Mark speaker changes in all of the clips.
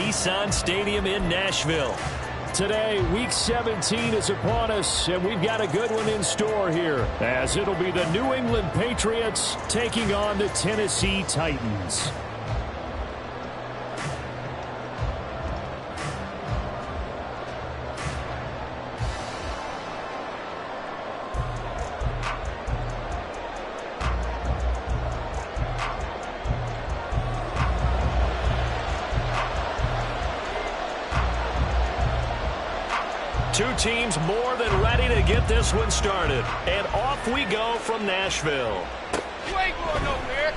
Speaker 1: Nissan Stadium in Nashville. Today, Week 17 is upon us, and we've got a good one in store here, as it'll be the New England Patriots taking on the Tennessee Titans. Two teams more than ready to get this one started. And off we go from Nashville.
Speaker 2: You ain't going nowhere.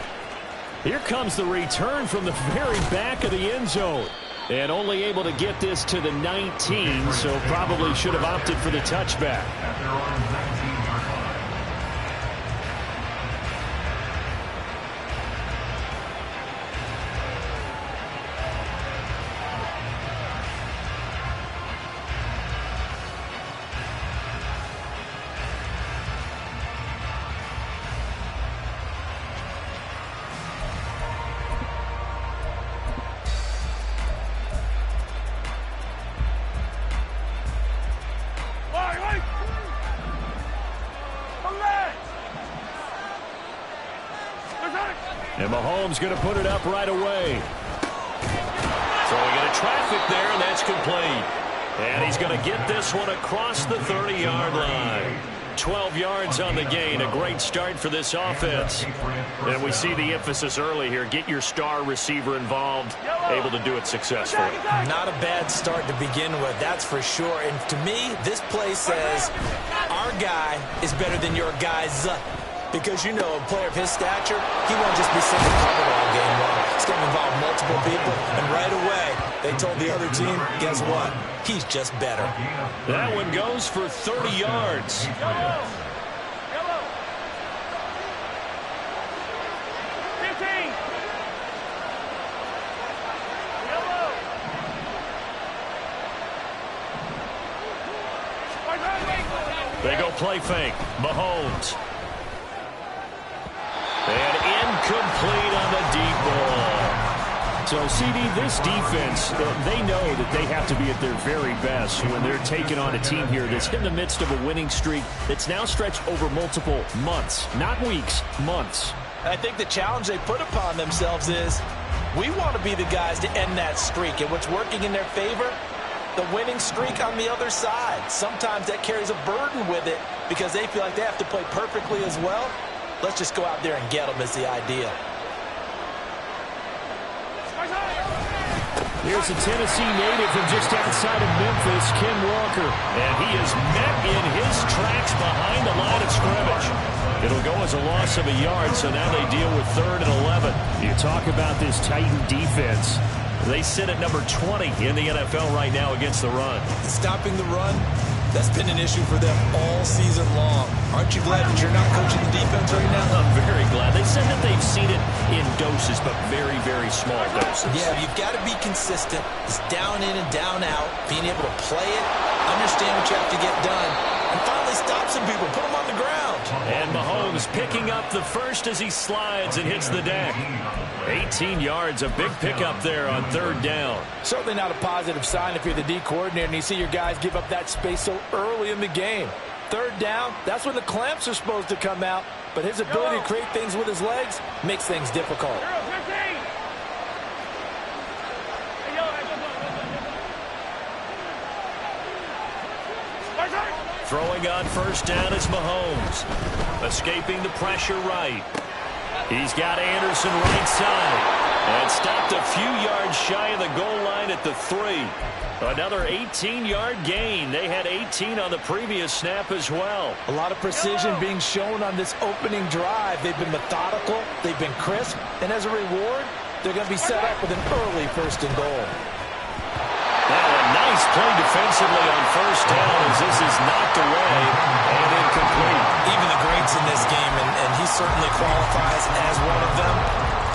Speaker 1: Here comes the return from the very back of the end zone. And only able to get this to the 19, so probably should have opted for the touchback. And Mahomes going to put it up right away. Throwing into traffic there, and that's complete. And he's going to get this one across the 30-yard line. 12 yards on the gain. A great start for this offense. And we see the emphasis early here. Get your star receiver involved. Able to do it successfully.
Speaker 3: Not a bad start to begin with, that's for sure. And to me, this play says our guy is better than your guy's. Because, you know, a player of his stature, he won't just be single covered all game long. He's going to involve multiple people, and right away, they told the other team, guess what? He's just better.
Speaker 1: That one goes for 30 yards. They go play fake. Mahomes. And incomplete on the deep ball. So, CD, this defense, they know that they have to be at their very best when they're taking on a team here that's in the midst of a winning streak that's now stretched over multiple months. Not weeks, months.
Speaker 3: I think the challenge they put upon themselves is we want to be the guys to end that streak. And what's working in their favor? The winning streak on the other side. Sometimes that carries a burden with it because they feel like they have to play perfectly as well. Let's just go out there and get them is the idea.
Speaker 1: Here's a Tennessee native from just outside of Memphis, Ken Walker. And he is met in his tracks behind the line of scrimmage. It'll go as a loss of a yard, so now they deal with 3rd and 11. You talk about this Titan defense. They sit at number 20 in the NFL right now against the run.
Speaker 3: Stopping the run, that's been an issue for them all season long. Aren't you glad that you're not coaching the defense right now?
Speaker 1: I'm very glad. They said that they've seen it in doses, but very, very small doses.
Speaker 3: Yeah, you've got to be consistent. It's down in and down out, being able to play it, understand what you have to get done, and finally stop some people, put them on the ground.
Speaker 1: And Mahomes picking up the first as he slides and hits the deck. 18 yards, a big pickup there on 3rd down.
Speaker 4: Certainly not a positive sign if you're the D coordinator and you see your guys give up that space so early in the game. 3rd down, that's when the clamps are supposed to come out, but his ability to create things with his legs makes things difficult.
Speaker 1: Throwing on 1st down is Mahomes. Escaping the pressure right. He's got Anderson right side. And stopped a few yards shy of the goal line at the 3. Another 18-yard gain. They had 18 on the previous snap as well.
Speaker 4: A lot of precision being shown on this opening drive. They've been methodical. They've been crisp. And as a reward, they're going to be set up with an early 1st and goal.
Speaker 1: A nice play defensively on 1st down as this is knocked away and incomplete.
Speaker 3: Even the greats in this game, and he certainly qualifies as one of them,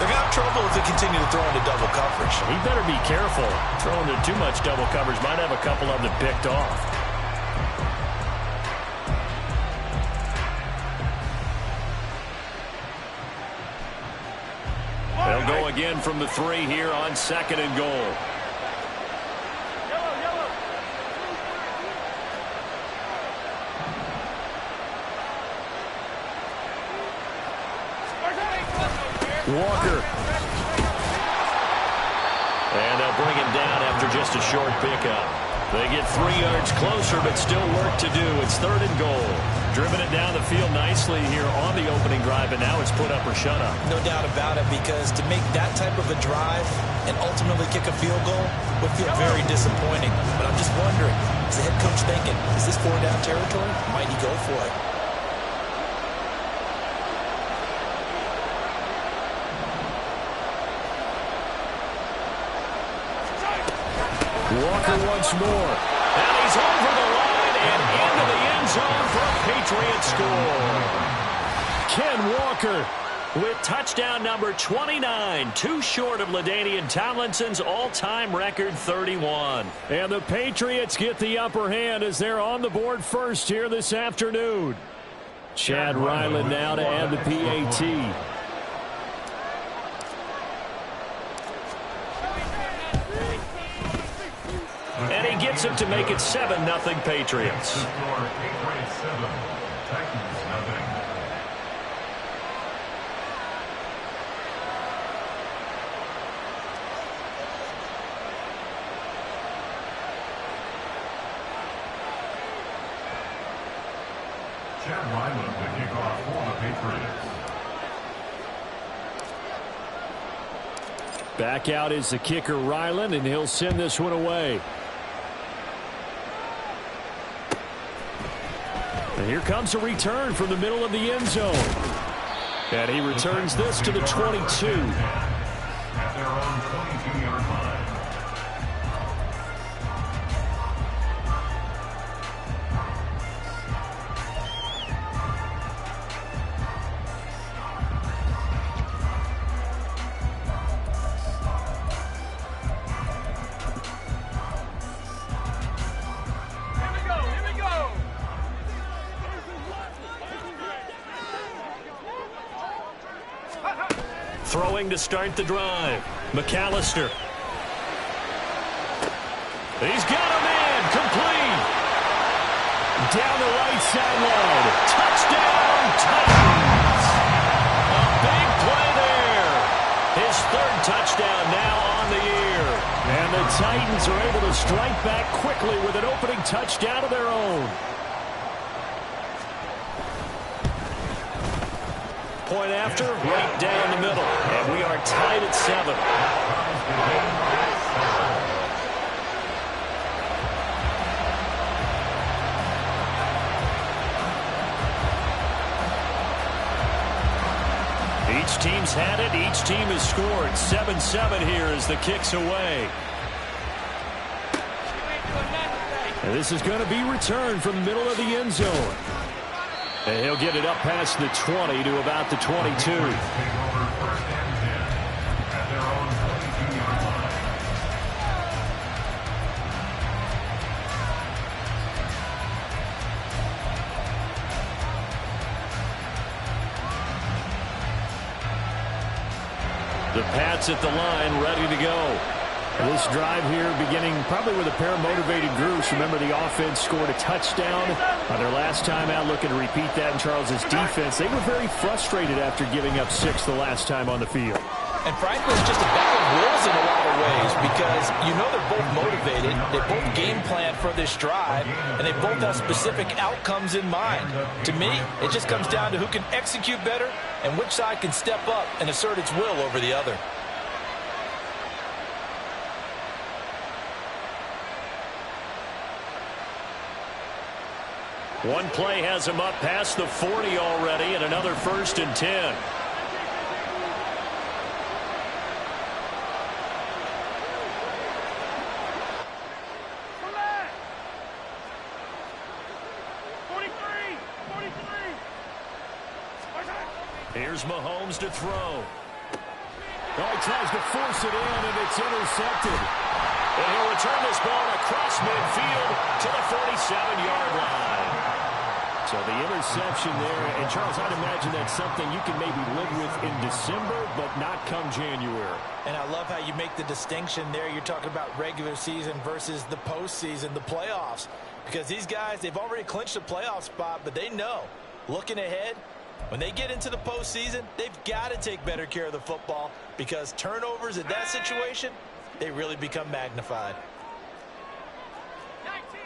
Speaker 3: they're going to have trouble if they continue to throw into double coverage.
Speaker 1: He better be careful. Throwing into too much double coverage might have a couple of them picked off. They'll go again from the 3 here on 2nd and goal. Walker. And they'll bring him down after just a short pickup. They get 3 yards closer, but still work to do. It's 3rd and goal. Driven it down the field nicely here on the opening drive, and now it's put up or shut up.
Speaker 3: No doubt about it, because to make that type of a drive and ultimately kick a field goal would feel very disappointing. But I'm just wondering, is the head coach thinking, is this 4-down territory? Might he go for it?
Speaker 1: Walker once more. And he's over the line and into the end zone for a Patriot score. Ken Walker with touchdown number 29, 2 short of LaDainian Tomlinson's all-time record 31. And the Patriots get the upper hand as they're on the board first here this afternoon. Chad Ryland now to add the PAT. And he gets it to make it 7-0 Patriots.
Speaker 5: Chad Ryland to kick off for the Patriots.
Speaker 1: Back out is the kicker Ryland, and he'll send this one away. And here comes a return from the middle of the end zone. And he returns this to the 22.
Speaker 5: At their own 22-yard line.
Speaker 1: Throwing to start the drive. McAllister. He's got a man. Complete. Down the right sideline. Touchdown, Titans. A big play there. His 3rd touchdown now on the year. And the Titans are able to strike back quickly with an opening touchdown of their own. Point after, right down the middle. And we are tied at 7. Each team's had it. Each team has scored. 7-7 here as the kick's away. And this is going to be returned from the middle of the end zone. And he'll get it up past the 20 to about the 22. The Pats at the line, ready to go. This drive here beginning probably with a pair of motivated groups. Remember, the offense scored a touchdown on their last time out. Looking to repeat that in Charles's defense. They were very frustrated after giving up 6 the last time on the field.
Speaker 3: And frankly, it's just a bag of wills in a lot of ways, because you know they're both motivated. They both game plan for this drive, and they both have specific outcomes in mind. To me, it just comes down to who can execute better and which side can step up and assert its will over the other.
Speaker 1: One play has him up past the 40 already, and another 1st and 10. Here's Mahomes to throw. Oh, he tries to force it in, and it's intercepted. And he'll return this ball across midfield to the 47-yard line. So the interception there, and Charles, I'd imagine that's something you can maybe live with in December, but not come January.
Speaker 3: And I love how you make the distinction there. You're talking about regular season versus the postseason, the playoffs. Because these guys, they've already clinched a playoff spot, but they know, looking ahead, When they get into the postseason, they've got to take better care of the football because turnovers in that situation, they really become magnified.
Speaker 2: 19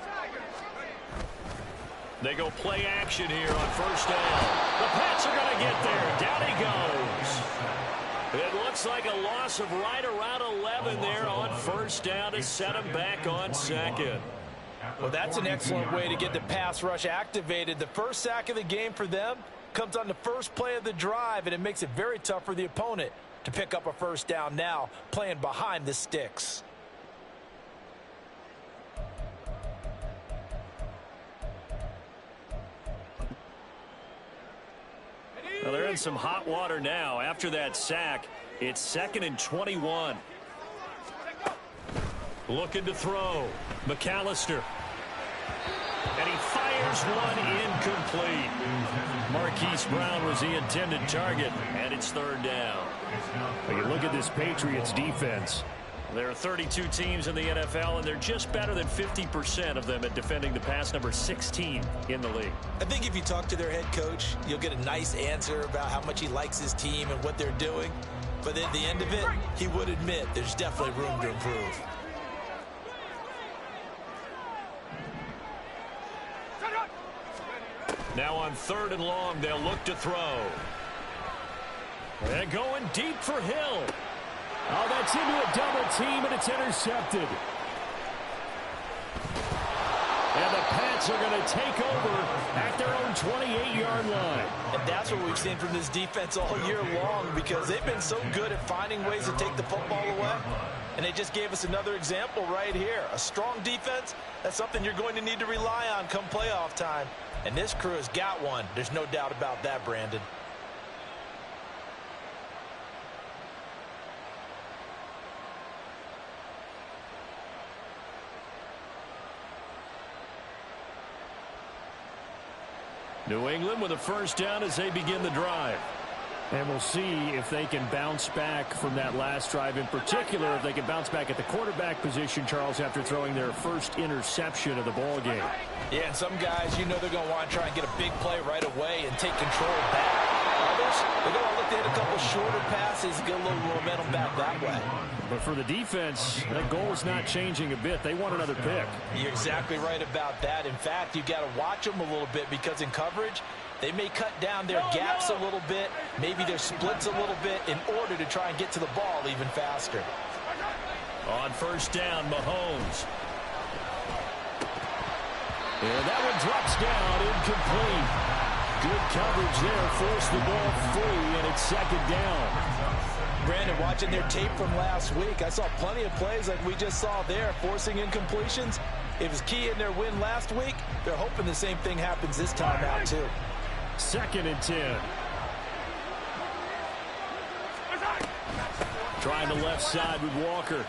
Speaker 2: Tigers.
Speaker 1: They go play action here on first down. The Pats are going to get there. Down he goes. It looks like a loss of right around 11 there on first down to set him back on second.
Speaker 4: Well, that's an excellent way to get the pass rush activated. The first sack of the game for them comes on the first play of the drive, and it makes it very tough for the opponent to pick up a first down now, playing behind the sticks.
Speaker 1: Well, they're in some hot water now. After that sack, it's 2nd and 21. Looking to throw. McAllister. And he fires one incomplete. Marquise Brown was the intended target, and it's 3rd down.
Speaker 6: When you look at this Patriots defense,
Speaker 1: there are 32 teams in the NFL, and they're just better than 50% of them at defending the pass, number 16 in the league.
Speaker 3: I think if you talk to their head coach, you'll get a nice answer about how much he likes his team and what they're doing. But at the end of it, he would admit there's definitely room to improve.
Speaker 1: Now on 3rd and long, they'll look to throw. And going deep for Hill.
Speaker 6: oh, that's into a double team, and it's intercepted. And the Pats are going to take over at their own 28-yard line.
Speaker 4: And that's what we've seen from this defense all year long because they've been so good at finding ways to take the football away. And they just gave us another example right here. A strong defense, that's something you're going to need to rely on come playoff time. And this crew has got one. There's no doubt about that, Brandon.
Speaker 1: New England with a first down as they begin the drive.
Speaker 6: And we'll see if they can bounce back from that last drive, in particular if they can bounce back at the quarterback position, Charles, after throwing their first interception of the ball game.
Speaker 4: Yeah, and some guys, you know they're going to want to try and get a big play right away and take control back. Others, they're going to look to hit a couple shorter passes and get a little momentum back that way.
Speaker 6: But for the defense, that goal is not changing a bit. They want another pick.
Speaker 4: You're exactly right about that. In fact, you've got to watch them a little bit because in coverage, they may cut down their gaps a little bit, maybe their splits a little bit in order to try and get to the ball even faster.
Speaker 1: On first down, Mahomes.
Speaker 6: And that one drops down, incomplete. Good coverage there, forced the ball free, and it's 2nd down.
Speaker 4: Brandon, watching their tape from last week, I saw plenty of plays like we just saw there, forcing incompletions. It was key in their win last week. They're hoping the same thing happens this time out, too.
Speaker 6: 2nd and 10.
Speaker 1: Trying the left side with Walker.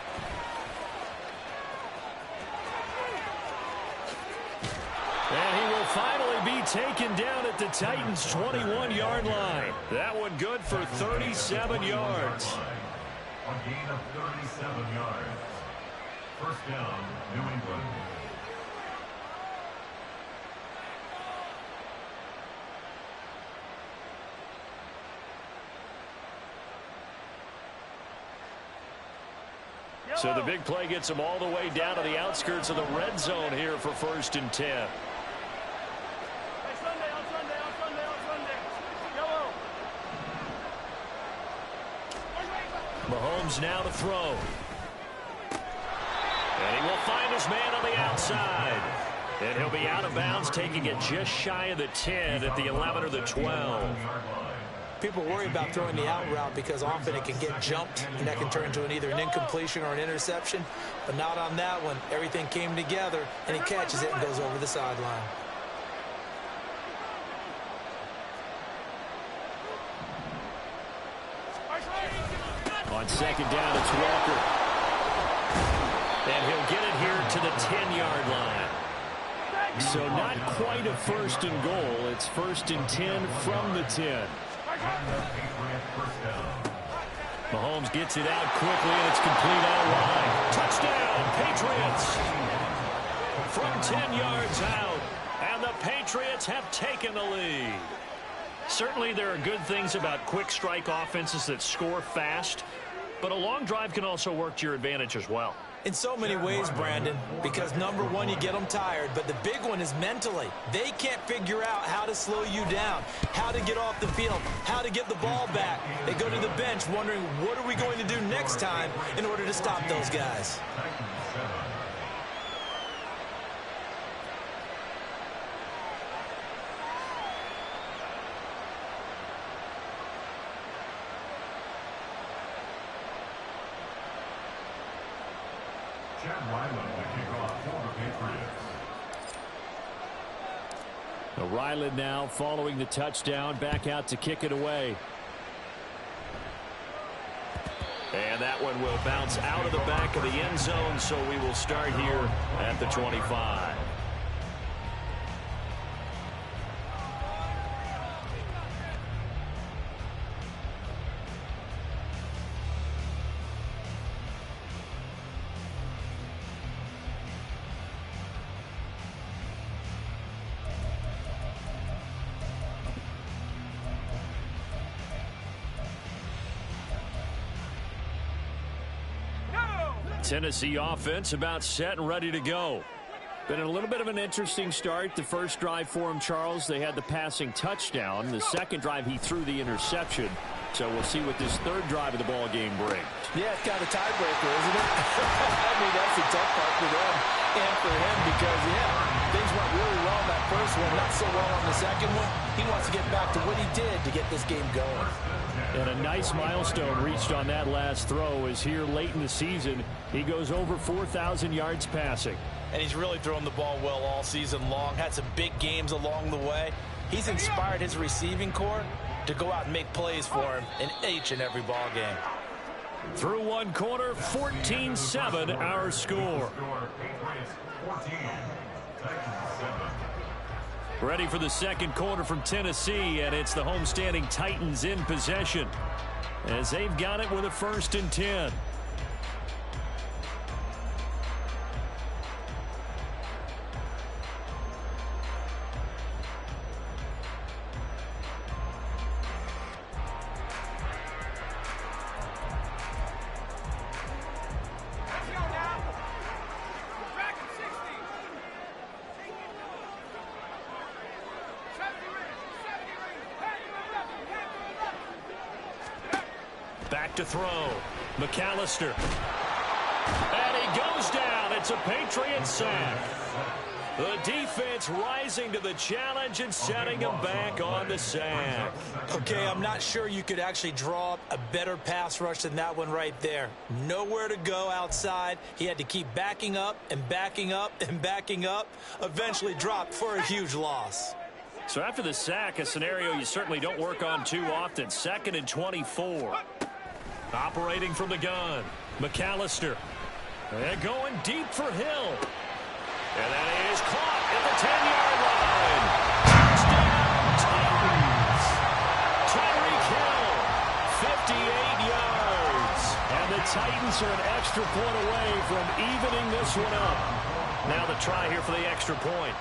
Speaker 1: And he will finally be taken down at the Titans' 21-yard line. That one good for 37 yards.
Speaker 5: A gain of 37 yards. First down, New England.
Speaker 1: So the big play gets them all the way down to the outskirts of the red zone here for 1st and 10. Mahomes now to throw. And he will find his man on the outside. And he'll be out of bounds, taking it just shy of the 10 at the 11 or the 12.
Speaker 3: People worry about throwing the out route because often it can get jumped, and that can turn into either an incompletion or an interception. But not on that one. Everything came together, and he catches it and goes over the sideline.
Speaker 6: On 2nd down, it's Walker.
Speaker 1: And he'll get it here to the 10-yard line.
Speaker 6: So not quite a 1st and goal. It's 1st and 10 from the 10.
Speaker 1: Mahomes gets it out quickly, and it's complete out wide. Touchdown, Patriots! From 10 yards out. And the Patriots have taken the lead.
Speaker 6: Certainly there are good things about quick strike offenses that score fast, but a long drive can also work to your advantage as well.
Speaker 3: In so many ways, Brandon, because number one, you get them tired, but the big one is mentally. They can't figure out how to slow you down, how to get off the field, how to get the ball back. They go to the bench wondering, what are we going to do next time in order to stop those guys?
Speaker 6: Ryland now following the touchdown, back out to kick it away.
Speaker 1: And that one will bounce out of the back of the end zone, so we will start here at the 25.
Speaker 6: Tennessee offense about set and ready to go. Been a little bit of an interesting start. The first drive for him, Charles, they had the passing touchdown. The second drive, he threw the interception. So we'll see what this third drive of the ball game brings.
Speaker 4: Yeah, it's kind of a tiebreaker, isn't it? I mean, that's the tough part for them and for him because, yeah, things went really well in that first one, not so well on the second one. He wants to get back to what he did to get this game going.
Speaker 6: And a nice milestone reached on that last throw is here late in the season. He goes over 4,000 yards passing.
Speaker 3: And he's really thrown the ball well all season long. Had some big games along the way. He's inspired his receiving corps to go out and make plays for him in each and every ball game.
Speaker 6: Through one quarter, 14-7 our score. Ready for the second quarter from Tennessee, and it's the homestanding Titans in possession as they've got it with a 1st and 10. Back to throw. McAllister. And he goes down. It's a Patriot sack. The defense rising to the challenge and setting him back on the sack.
Speaker 3: Okay, I'm not sure you could actually draw up a better pass rush than that one right there. Nowhere to go outside. He had to keep backing up and backing up and backing up. Eventually dropped for a huge loss.
Speaker 6: So after the sack, a scenario you certainly don't work on too often. 2nd and 24. Operating from the gun, McAllister. And going deep for Hill. And that is caught at the 10-yard line. Touchdown, Titans. Tyreek Hill, 58 yards. And the Titans are an extra point away from evening this one up. Now the try here for the extra point.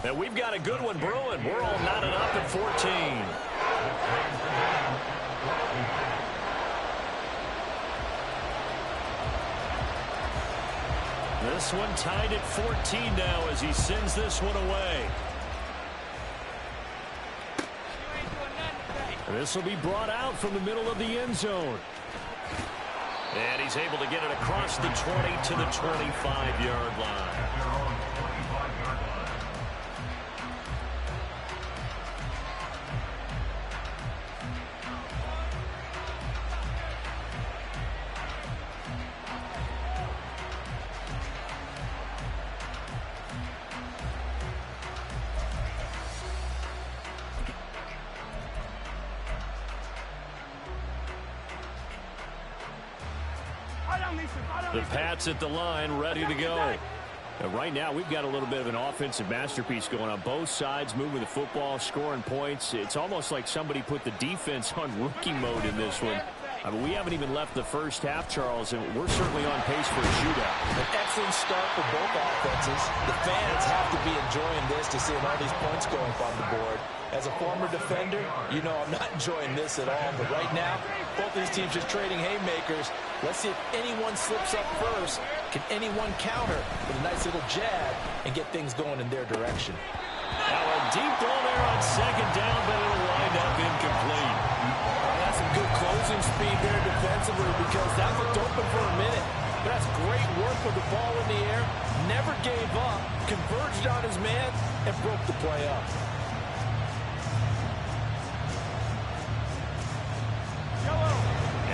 Speaker 6: And we've got a good one brewing. We're all knotted up at 14. This one tied at 14 now as he sends this one away. This will be brought out from the middle of the end zone. And he's able to get it across the 20 to the 25-yard line. The Pats at the line, ready to go. And right now, we've got a little bit of an offensive masterpiece going on. Both sides moving the football, scoring points. It's almost like somebody put the defense on rookie mode in this one. I mean, we haven't even left the first half, Charles, and we're certainly on pace for a shootout.
Speaker 4: An excellent start for both offenses. The fans have to be enjoying this to see all these points go up on the board. As a former defender, you know I'm not enjoying this at all. But right now, both these teams just trading haymakers. Let's see if anyone slips up first. Can anyone counter with a nice little jab and get things going in their direction?
Speaker 6: Now a deep ball there on second down, but it'll wind up incomplete.
Speaker 4: That's some good closing speed there defensively because that looked open for a minute. But that's great work with the ball in the air. Never gave up, converged on his man, and broke the play up.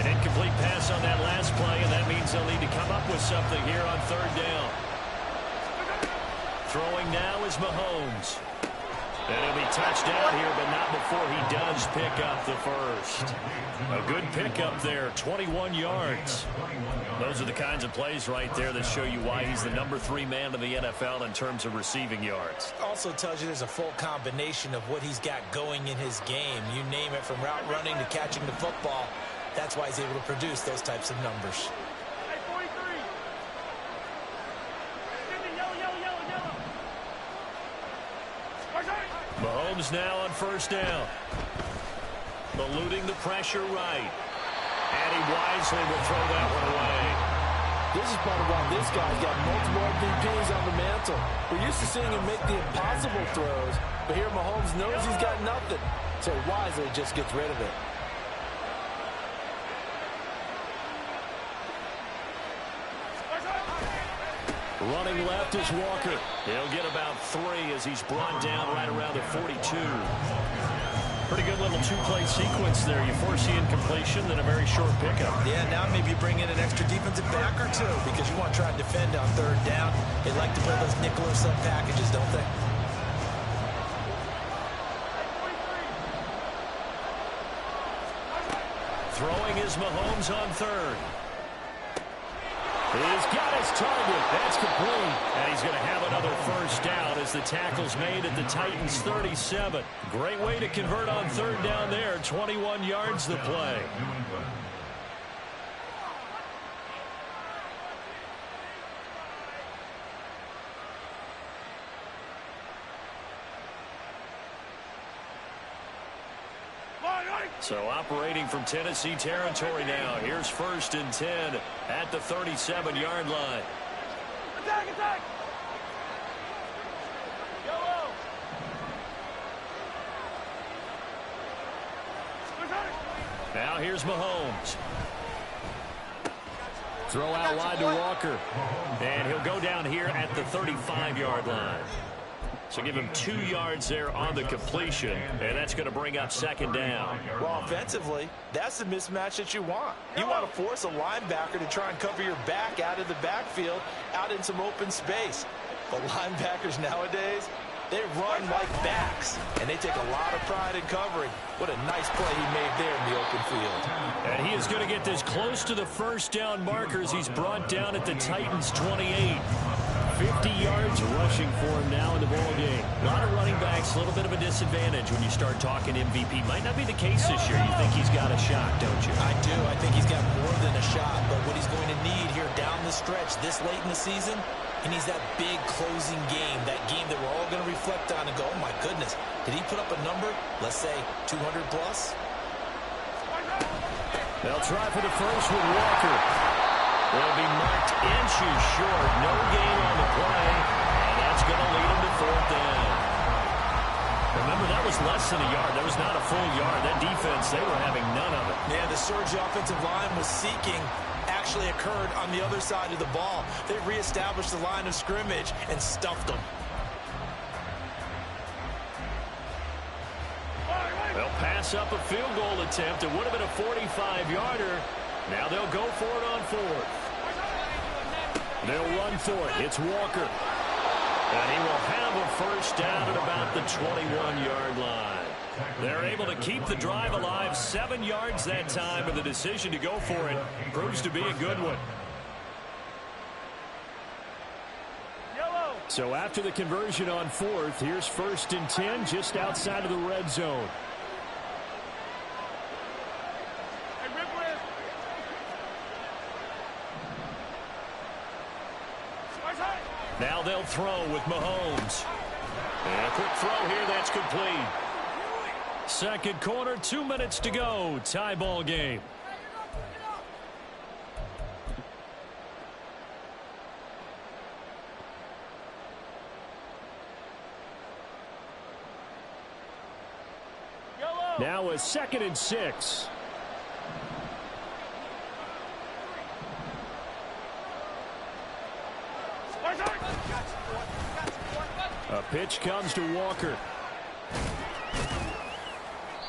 Speaker 6: An incomplete pass on that last play, and that means they'll need to come up with something here on third down. Throwing now is Mahomes. And he'll be touched down here, but not before he does pick up the first. A good pickup there, 21 yards. Those are the kinds of plays right there that show you why he's the #3 man in the NFL in terms of receiving yards.
Speaker 3: Also tells you there's a full combination of what he's got going in his game. You name it, from route running to catching the football. That's why he's able to produce those types of numbers.
Speaker 6: Mahomes now on first down. Eluding the pressure right. And he wisely will throw that one away.
Speaker 4: This is part of why this guy's got multiple MVPs on the mantle. We're used to seeing him make the impossible throws, but here Mahomes knows he's got nothing, so wisely just gets rid of it.
Speaker 6: Running left is Walker. He'll get about 3 as he's brought down right around the 42. Pretty good little two-play sequence there. You force the incompletion, then a very short pickup.
Speaker 3: Yeah, now maybe you bring in an extra defensive back or two because you want to try and defend on third down. They like to play those nickel or sub packages, don't they?
Speaker 6: Throwing is Mahomes on third. He's got his target. That's complete. And he's going to have another first down as the tackle's made at the Titans' 37. Great way to convert on third down there. 21 yards the play. So operating from Tennessee territory now. Here's 1st and 10 at the 37-yard line.
Speaker 2: Attack, attack! Yellow!
Speaker 6: Now here's Mahomes. Throw out wide to Walker. And he'll go down here at the 35-yard line. So give him 2 yards there on the completion, and that's going to bring up second down.
Speaker 4: Well, offensively, that's the mismatch that you want. You want to force a linebacker to try and cover your back out of the backfield, out in some open space. But linebackers nowadays, they run like backs, and they take a lot of pride in covering. What a nice play he made there in the open field.
Speaker 6: And he is going to get this close to the first down markers. He's brought down at the Titans' 28. 50 yards rushing for him now in the ball game. A lot of running backs, a little bit of a disadvantage when you start talking MVP. Might not be the case this year. You think he's got a shot, don't you?
Speaker 3: I do. I think he's got more than a shot. But what he's going to need here down the stretch this late in the season, he needs that big closing game, that game that we're all going to reflect on and go, oh, my goodness, did he put up a number, let's say, 200 plus?
Speaker 6: They'll try for the first with Walker. They'll be marked inches short. No gain on the play, and that's going to lead them to 4th down. Remember, that was less than a yard. That was not a full yard. That defense, they were having none of it.
Speaker 3: Yeah, the surge the offensive line was seeking actually occurred on the other side of the ball. They reestablished the line of scrimmage and stuffed them.
Speaker 6: They'll pass up a field goal attempt. It would have been a 45-yarder. Now they'll go for it on 4th. They'll run for it. It's Walker. And he will have a first down at about the 21-yard line. They're able to keep the drive alive. 7 yards that time, and the decision to go for it proves to be a good one. So after the conversion on 4th, here's 1st and 10 just outside of the red zone. Now they'll throw with Mahomes. And a quick throw here, that's complete. Second quarter, 2 minutes to go. Tie ball game. Now a 2nd and 6. A pitch comes to Walker.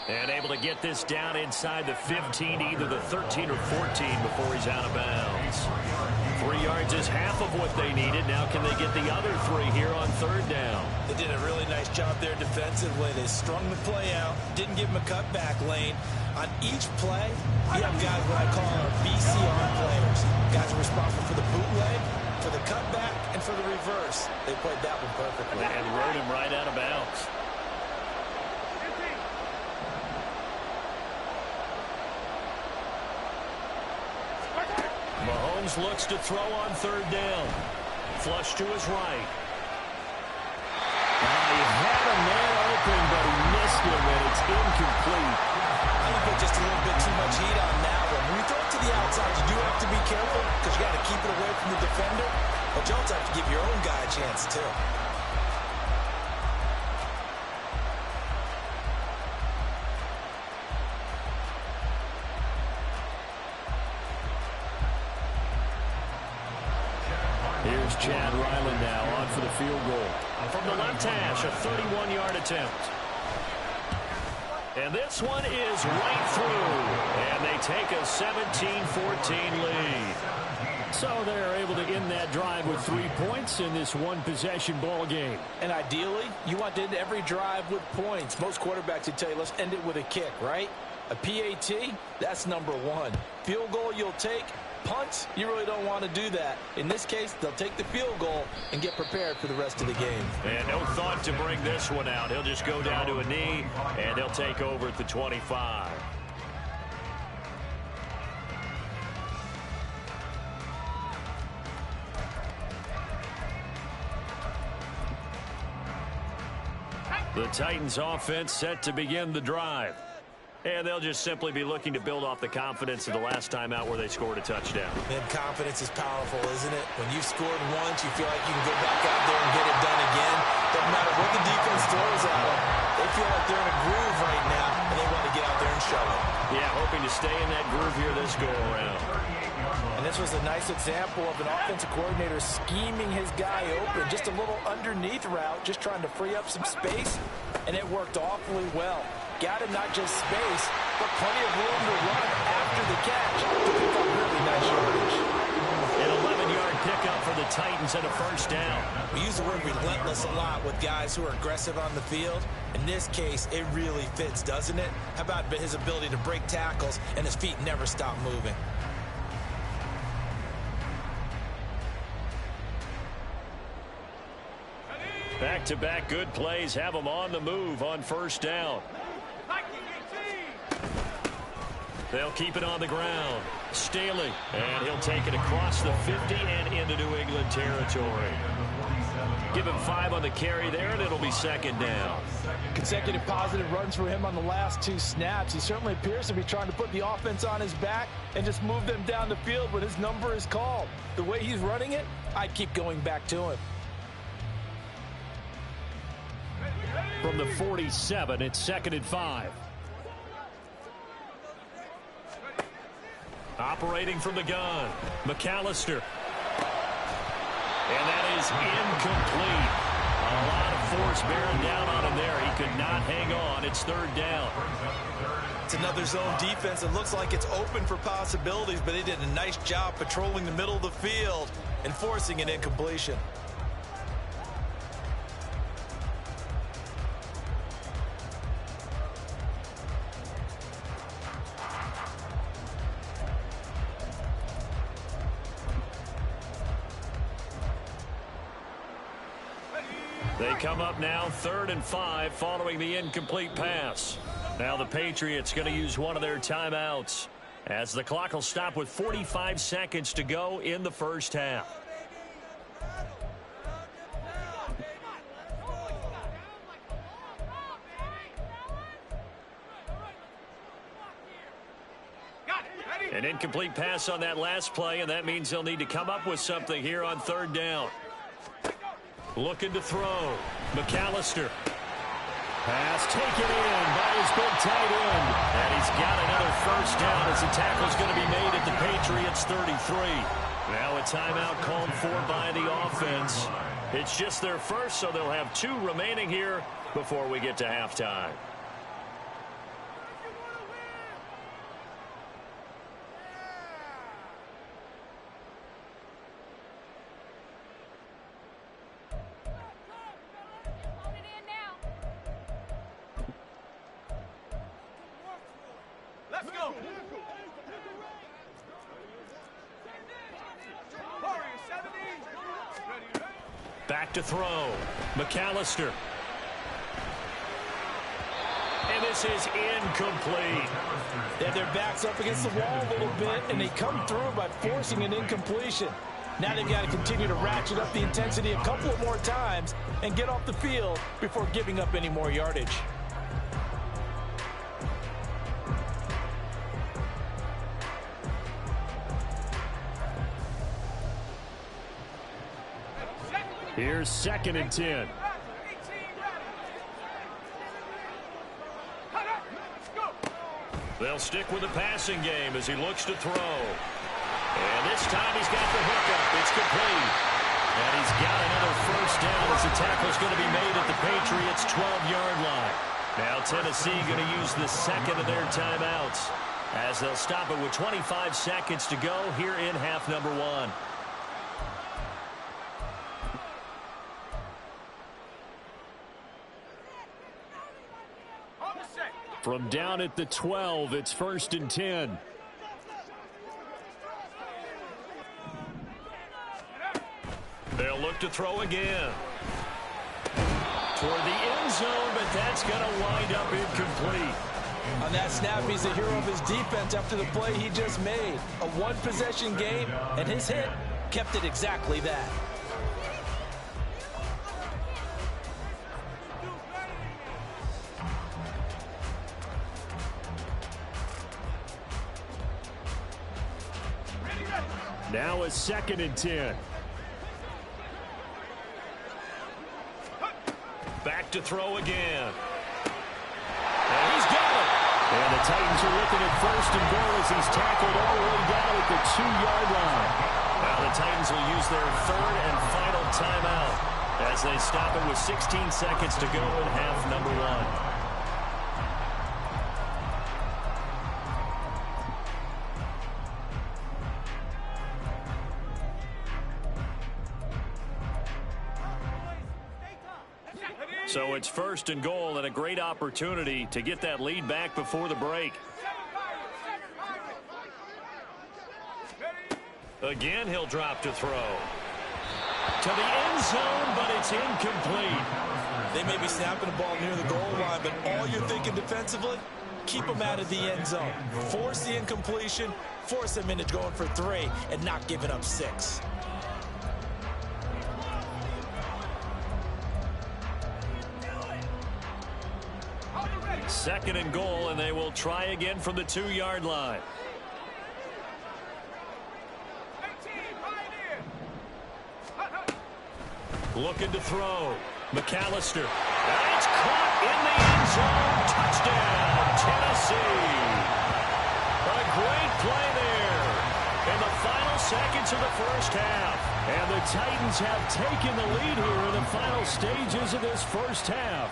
Speaker 6: And able to get this down inside the 15, either the 13 or 14 before he's out of bounds. 3 yards is half of what they needed. Now can they get the other 3 here on 3rd down?
Speaker 3: They did a really nice job there defensively. They strung the play out, didn't give him a cutback lane. On each play, you have guys what I call our BCR players. Guys are responsible for the bootleg, for the cutback, and for the reverse. They played that one perfectly.
Speaker 6: And rode him right out of bounds. Mahomes looks to throw on 3rd down. Flush to his right.
Speaker 4: He had a man open, but he missed him, and it's incomplete.
Speaker 3: I think put just a little bit too much heat on that one. When you throw it to the outside, you do have to be careful because you got to keep it away from the defender. But you also have to give your own guy a chance, too.
Speaker 6: Here's Chad Ryland now on for the field goal. From the left hash, a 31-yard attempt. And this one is right through. And they take a 17-14 lead. So they're able to end that drive with 3 points in this one-possession ball game.
Speaker 4: And ideally, you want to end every drive with points. Most quarterbacks would tell you, let's end it with a kick, right? A PAT, that's number 1. Field goal you'll take. Punts, you really don't want to do that. In this case, they'll take the field goal and get prepared for the rest of the game.
Speaker 6: And no thought to bring this one out. He'll just go down to a knee, and he'll take over at the 25. The Titans offense set to begin the drive. And they'll just simply be looking to build off the confidence of the last time out where they scored a touchdown.
Speaker 3: Man, confidence is powerful, isn't it? When you've scored once, you feel like you can go back out there and get it done again. Doesn't matter what the defense throws at them. They feel like they're in a groove right now, and they want to get out there and show it.
Speaker 6: Yeah, hoping to stay in that groove here this go-around.
Speaker 4: And this was a nice example of an offensive coordinator scheming his guy open. Just a little underneath route, just trying to free up some space, and it worked awfully well. Got him not just space, but plenty of room to run after the catch to pick up really nice yardage.
Speaker 6: An 11-yard pickup for the Titans and a 1st down.
Speaker 3: We use the word relentless a lot with guys who are aggressive on the field. In this case, it really fits, doesn't it? How about his ability to break tackles and his feet never stop moving?
Speaker 6: Back-to-back good plays have them on the move on 1st down. They'll keep it on the ground. Staley, and he'll take it across the 50 and into New England territory. Give him 5 on the carry there, and it'll be 2nd down.
Speaker 4: Consecutive positive runs for him on the last 2 snaps. He certainly appears to be trying to put the offense on his back and just move them down the field when his number is called. The way he's running it, I'd keep going back to him.
Speaker 6: From the 47, it's 2nd and 5. Operating from the gun, McAllister. And that is incomplete. A lot of force bearing down on him there. He could not hang on. It's 3rd down.
Speaker 3: It's another zone defense. It looks like it's open for possibilities, but they did a nice job patrolling the middle of the field and forcing an incompletion.
Speaker 6: They come up now 3rd and 5 following the incomplete pass. Now the Patriots going to use one of their timeouts as the clock will stop with 45 seconds to go in the 1st half. An incomplete pass on that last play, and that means they'll need to come up with something here on third down. Looking to throw. McAllister. Pass taken in by his big tight end. And he's got another first down as the tackle's going to be made at the Patriots 33. Now a timeout called for by the offense. It's just their first, so they'll have 2 remaining here before we get to halftime.
Speaker 2: Let's go.
Speaker 6: Back to throw. McAllister. And this is incomplete.
Speaker 4: They have their backs up against the wall a little bit, and they come through by forcing an incompletion. Now they've got to continue to ratchet up the intensity a couple of more times and get off the field before giving up any more yardage.
Speaker 6: Here's 2nd and 10. They'll stick with the passing game as he looks to throw. And this time he's got the hookup. It's complete. And he's got another first down as the tackle's going to be made at the Patriots' 12-yard line. Now Tennessee going to use the second of their timeouts as they'll stop it with 25 seconds to go here in half number 1. From down at the 12, it's 1st and 10. They'll look to throw again. Toward the end zone, but that's going to wind up incomplete.
Speaker 4: On that snap, he's the hero of his defense after the play he just made. A one-possession game, and his hit kept it exactly that.
Speaker 6: Now a 2nd and 10. Back to throw again. And he's got it. And the Titans are looking at 1st and goal as he's tackled all the way down at the 2-yard line. Now the Titans will use their 3rd and final timeout as they stop it with 16 seconds to go in half number 1. So it's 1st and goal and a great opportunity to get that lead back before the break. Again, he'll drop to throw. To the end zone, but it's incomplete.
Speaker 4: They may be snapping the ball near the goal line, but all you're thinking defensively, keep them out of the end zone. Force the incompletion, force them into going for 3, and not giving up 6.
Speaker 6: 2nd and goal, and they will try again from the 2-yard line. Looking to throw. McAllister. And it's caught in the end zone. Touchdown, Tennessee. A great play there in the final seconds of the first half. And the Titans have taken the lead here in the final stages of this first half.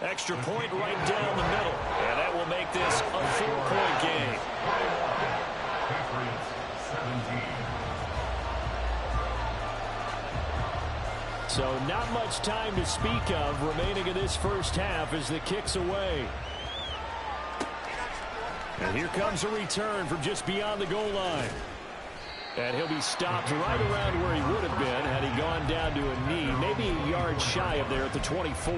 Speaker 6: Extra point right down the middle. And that will make this a 4-point game. So not much time to speak of remaining in this first half as the kick's away. And here comes a return from just beyond the goal line. And he'll be stopped right around where he would have been had he gone down to a knee, maybe a yard shy of there at the 24.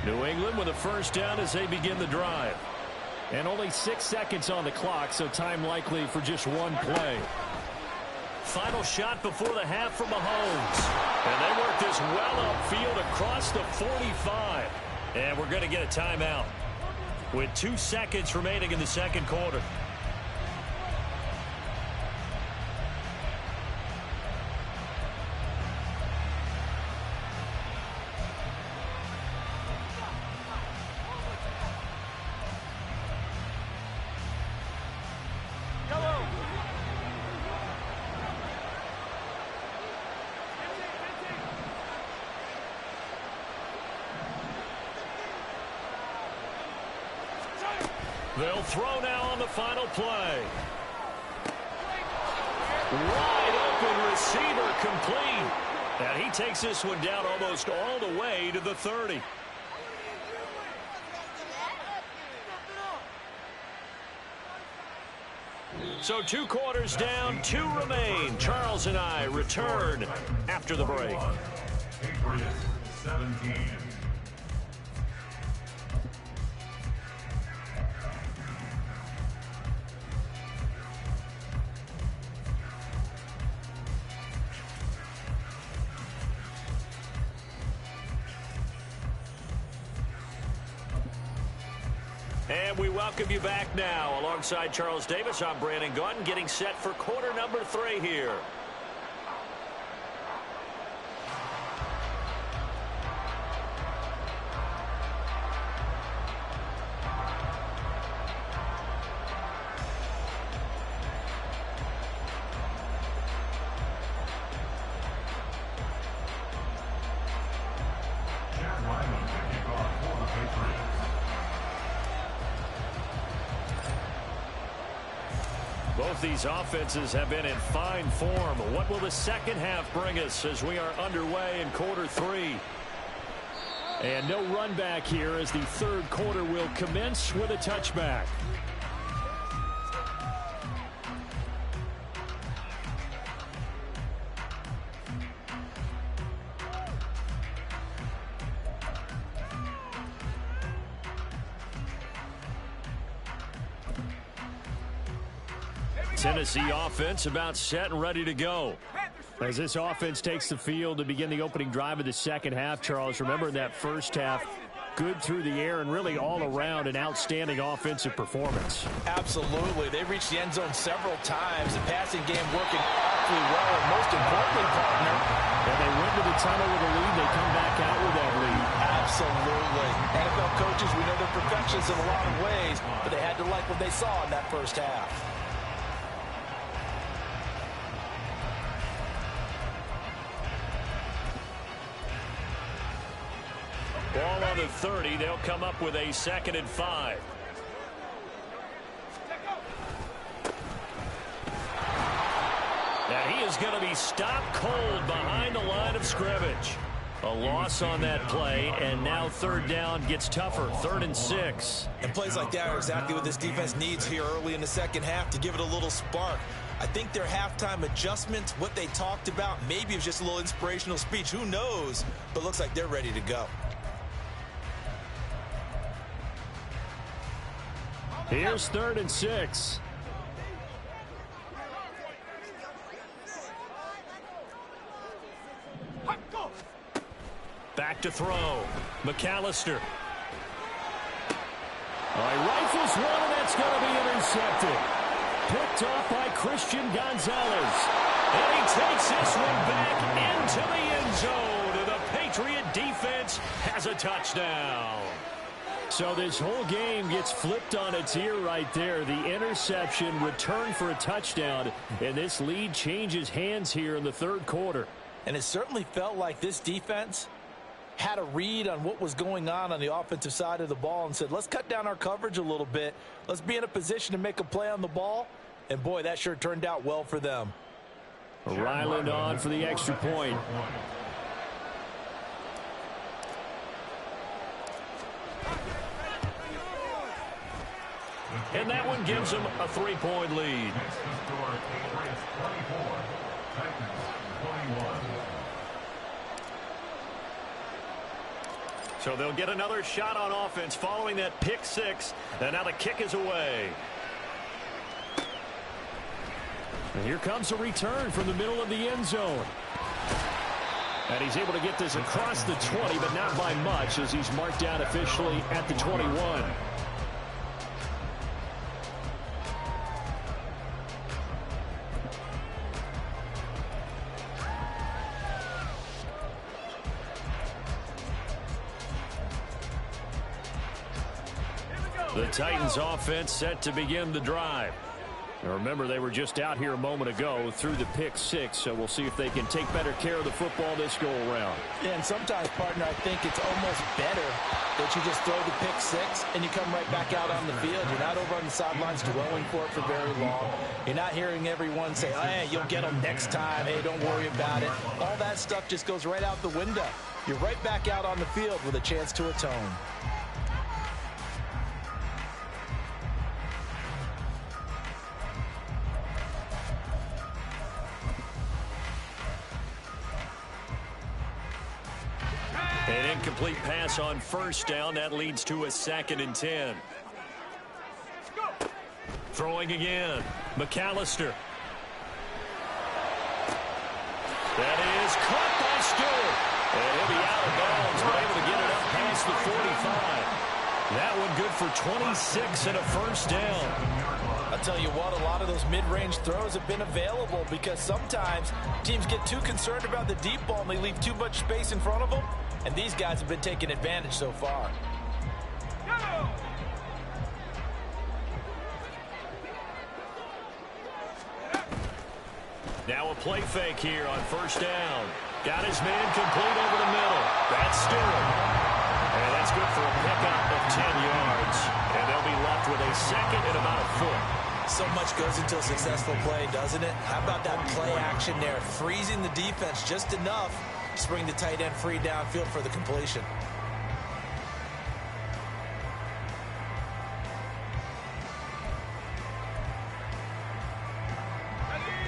Speaker 6: New England with a first down as they begin the drive.
Speaker 1: And only 6 seconds on the clock, so time likely for just one play.
Speaker 6: Final shot before the half from Mahomes. And they work this well upfield across the 45. And we're going to get a timeout with 2 seconds remaining in the second quarter. They'll throw now on the final play. Wide open receiver complete. And he takes this one down almost all the way to the 30. So 2 quarters down, 2 remain. Charles and I return after the break.
Speaker 5: Patriots 17.
Speaker 6: And we welcome you back now. Alongside Charles Davis, I'm Brandon Gaudin, getting set for quarter number 3 here. Both these offenses have been in fine form. What will the second half bring us as we are underway in quarter 3?
Speaker 1: And no run back here as the third quarter will commence with a touchback.
Speaker 6: Tennessee offense about set and ready to go.
Speaker 1: As this offense takes the field to begin the opening drive of the second half, Charles, remember that first half, good through the air and really all around an outstanding offensive performance.
Speaker 4: Absolutely. They reached the end zone several times. The passing game working awfully well, and most importantly, partner.
Speaker 1: And they went to the tunnel with a lead. They come back out with that lead.
Speaker 4: Absolutely. NFL coaches, we know they're perfectionists in a lot of ways, but they had to like what they saw in that first half.
Speaker 6: Ball on the 30. They'll come up with a 2nd and 5. And he is going to be stopped cold behind the line of scrimmage. A loss on that play, and now third down gets tougher. 3rd and 6.
Speaker 3: And plays like that are exactly what this defense needs here early in the second half to give it a little spark. I think their halftime adjustments, what they talked about, maybe it was just a little inspirational speech. Who knows? But looks like they're ready to go.
Speaker 1: Here's 3rd and 6.
Speaker 6: Back to throw. McAllister.
Speaker 1: He rifles one, and that's going to be intercepted. Picked off by Christian Gonzalez.
Speaker 6: And he takes this one back into the end zone. And the Patriot defense has a touchdown.
Speaker 1: So this whole game gets flipped on its ear right there. The interception, return for a touchdown, and this lead changes hands here in the third quarter.
Speaker 4: And it certainly felt like this defense had a read on what was going on the offensive side of the ball and said, let's cut down our coverage a little bit. Let's be in a position to make a play on the ball. And, boy, that sure turned out well for them.
Speaker 1: Ryland on for the extra point.
Speaker 6: And that one gives them a 3-point lead.
Speaker 5: Next to score, Patriots 24, Titans 21.
Speaker 6: So they'll get another shot on offense following that pick six. And now the kick is away.
Speaker 1: And here comes a return from the middle of the end zone. And he's able to get this across the 20, but not by much, as he's marked down officially at the 21. The Titans offense set to begin the drive. Now remember, they were just out here a moment ago through the pick six, so we'll see if they can take better care of the football this go-around.
Speaker 4: Yeah, and sometimes, partner, I think it's almost better that you just throw the pick six and you come right back out on the field. You're not over on the sidelines dwelling for it for very long. You're not hearing everyone say, oh, hey, you'll get them next time. Hey, don't worry about it. All that stuff just goes right out the window. You're right back out on the field with a chance to atone.
Speaker 6: An incomplete pass on first down. That leads to a 2nd and 10. Throwing again. McAllister. That is caught by Stewart. And he'll be out of bounds, but able to get it up past the 45. That one good for 26 and a first down.
Speaker 4: I'll tell you what, a lot of those mid-range throws have been available because sometimes teams get too concerned about the deep ball and they leave too much space in front of them. And these guys have been taking advantage so far.
Speaker 6: Now a play fake here on first down. Got his man complete over the middle. That's Stewart. And that's good for a pickup of 10 yards. And they'll be left with a 2nd and about a foot.
Speaker 3: So much goes into a successful play, doesn't it? How about that play action there? Freezing the defense just enough to bring the tight end free downfield for the completion.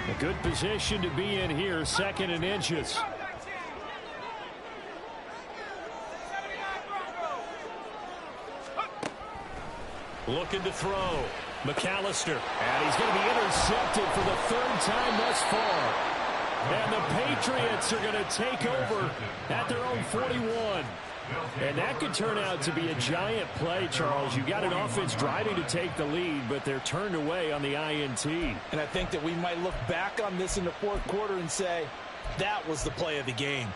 Speaker 1: A good position to be in here, 2nd and inches.
Speaker 6: Looking to throw. McAllister.
Speaker 1: And he's going to be intercepted for the 3rd time thus far. And the Patriots are going to take over at their own 41. And that could turn out to be a giant play, Charles. You got an offense driving to take the lead, but they're turned away on the INT.
Speaker 4: And I think that we might look back on this in the 4th quarter and say, that was the play of the game.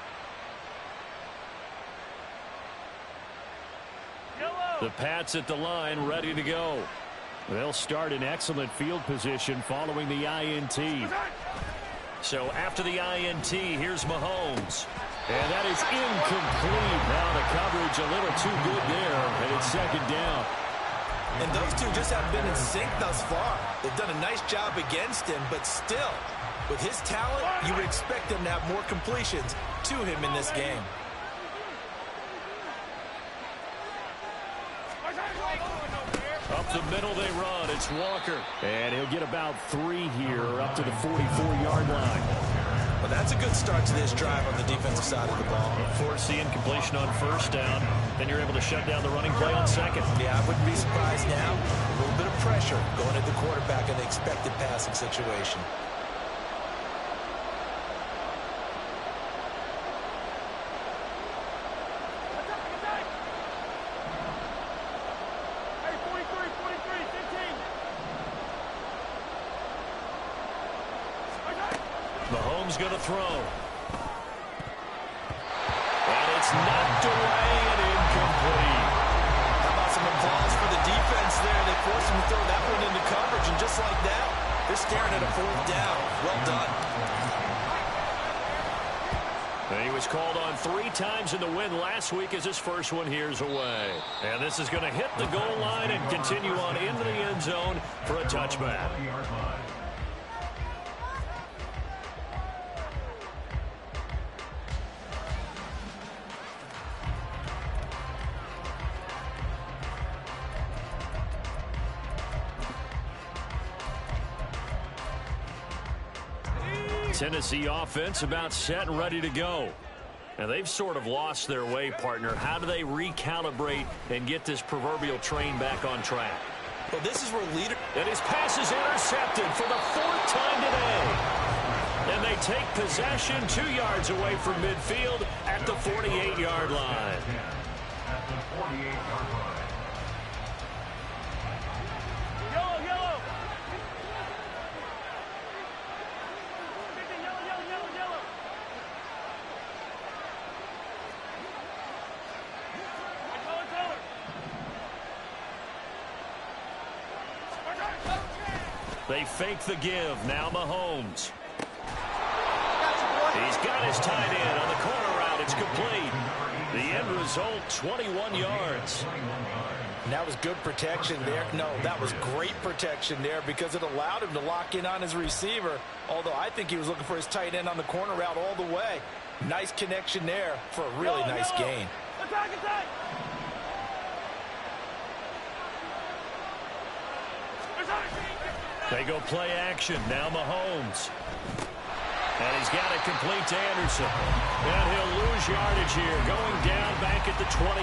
Speaker 1: The Pats at the line, ready to go. They'll start in excellent field position following the INT.
Speaker 6: So after the INT, here's Mahomes.
Speaker 1: And that is incomplete. Now the coverage a little too good there, and it's 2nd down.
Speaker 3: And those two just haven't been in sync thus far. They've done a nice job against him, but still, with his talent, you would expect him to have more completions to him in this game.
Speaker 6: Up the middle they run. It's Walker.
Speaker 1: And he'll get about 3 here up to the 44-yard line.
Speaker 3: Well, that's a good start to this drive on the defensive side of the ball.
Speaker 6: Force the incompletion on first down. Then you're able to shut down the running play on 2nd.
Speaker 3: Yeah, I wouldn't be surprised now. A little bit of pressure going at the quarterback in the expected passing situation.
Speaker 6: Mahomes going to throw. And it's knocked away and incomplete.
Speaker 3: How about some applause for the defense there? They forced him to throw that one into coverage, and just like that, they're staring at a 4th down. Well done.
Speaker 6: And he was called on 3 times in the win last week as his first one here's away. And this is going to hit the goal line and continue on into the end zone for a touchback. Tennessee offense about set and ready to go. And they've sort of lost their way, partner. How do they recalibrate and get this proverbial train back on track?
Speaker 3: Well, this is where leader...
Speaker 6: And his pass is intercepted for the 4th time today. And they take possession 2 yards away from midfield at the 48-yard line.
Speaker 5: At the 48-yard line.
Speaker 2: Yellow, yellow. 50, yellow, yellow, yellow, yellow. Color, color.
Speaker 6: They fake the give. Now Mahomes. He's got his tight end on the corner route. It's complete. The end result, 21 yards.
Speaker 4: And that was good protection there. No, that was great protection there because it allowed him to lock in on his receiver, although I think he was looking for his tight end on the corner route all the way. Nice connection there for a really nice gain.
Speaker 2: Attack, attack.
Speaker 6: They go play action. Now Mahomes. And he's got it complete to Anderson. And he'll lose yardage here. Going down back at the 28.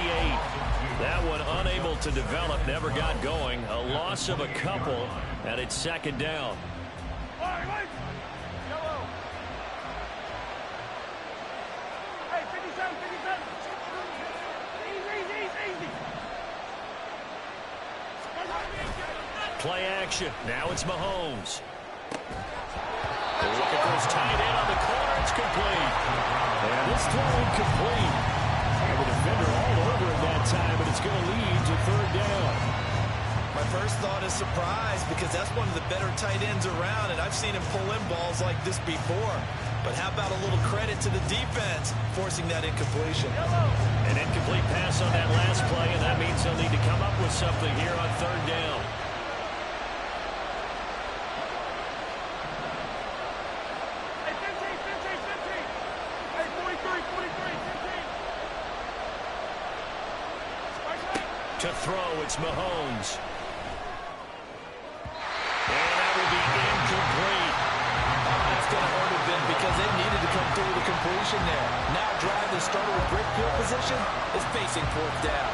Speaker 6: That one unable to develop. Never got going. A loss of a couple. And it's 2nd down.
Speaker 2: Yellow. Hey, 57, 57. Easy, easy, easy.
Speaker 6: Play action. Now it's Mahomes. Looking for his tight end on the corner. It's complete.
Speaker 1: And this throw incomplete. And the defender all over it that time, but it's going to lead to 3rd down.
Speaker 3: My first thought is surprise because that's one of the better tight ends around, and I've seen him pull in balls like this before. But how about a little credit to the defense forcing that incompletion?
Speaker 6: An incomplete pass on that last play, and that means they'll need to come up with something here on 3rd down. To throw, it's Mahomes. And that will be incomplete.
Speaker 4: That's going to hurt a bit because they needed to come through the completion there. Now drive that started with great field position is facing 4th down.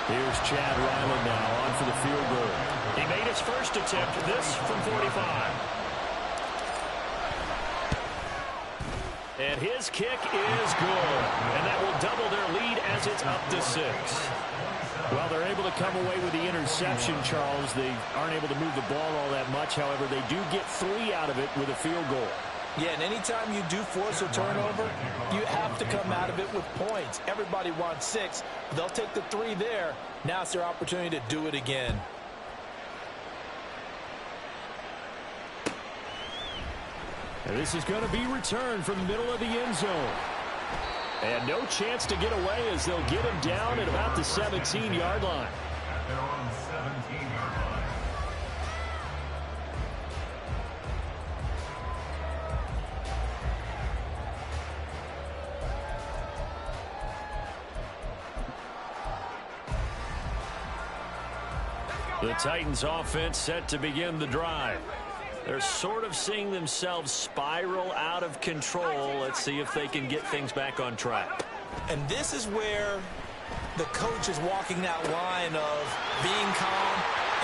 Speaker 1: Here's Chad Ryland now on for the field goal.
Speaker 6: He made his first attempt, this from 45. And his kick is good. And that will double their lead as it's up to 6.
Speaker 1: Well, they're able to come away with the interception, Charles. They aren't able to move the ball all that much. However, they do get 3 out of it with a field goal.
Speaker 4: Yeah, and anytime you do force a turnover, you have to come out of it with points. Everybody wants 6. They'll take the 3 there. Now it's their opportunity to do it again.
Speaker 1: And this is going to be returned from the middle of the end zone. And no chance to get away as they'll get him down at about the 17-yard line.
Speaker 5: At their own 17-yard line.
Speaker 6: The Titans offense set to begin the drive. They're sort of seeing themselves spiral out of control. Let's see if they can get things back on track.
Speaker 3: And this is where the coach is walking that line of being calm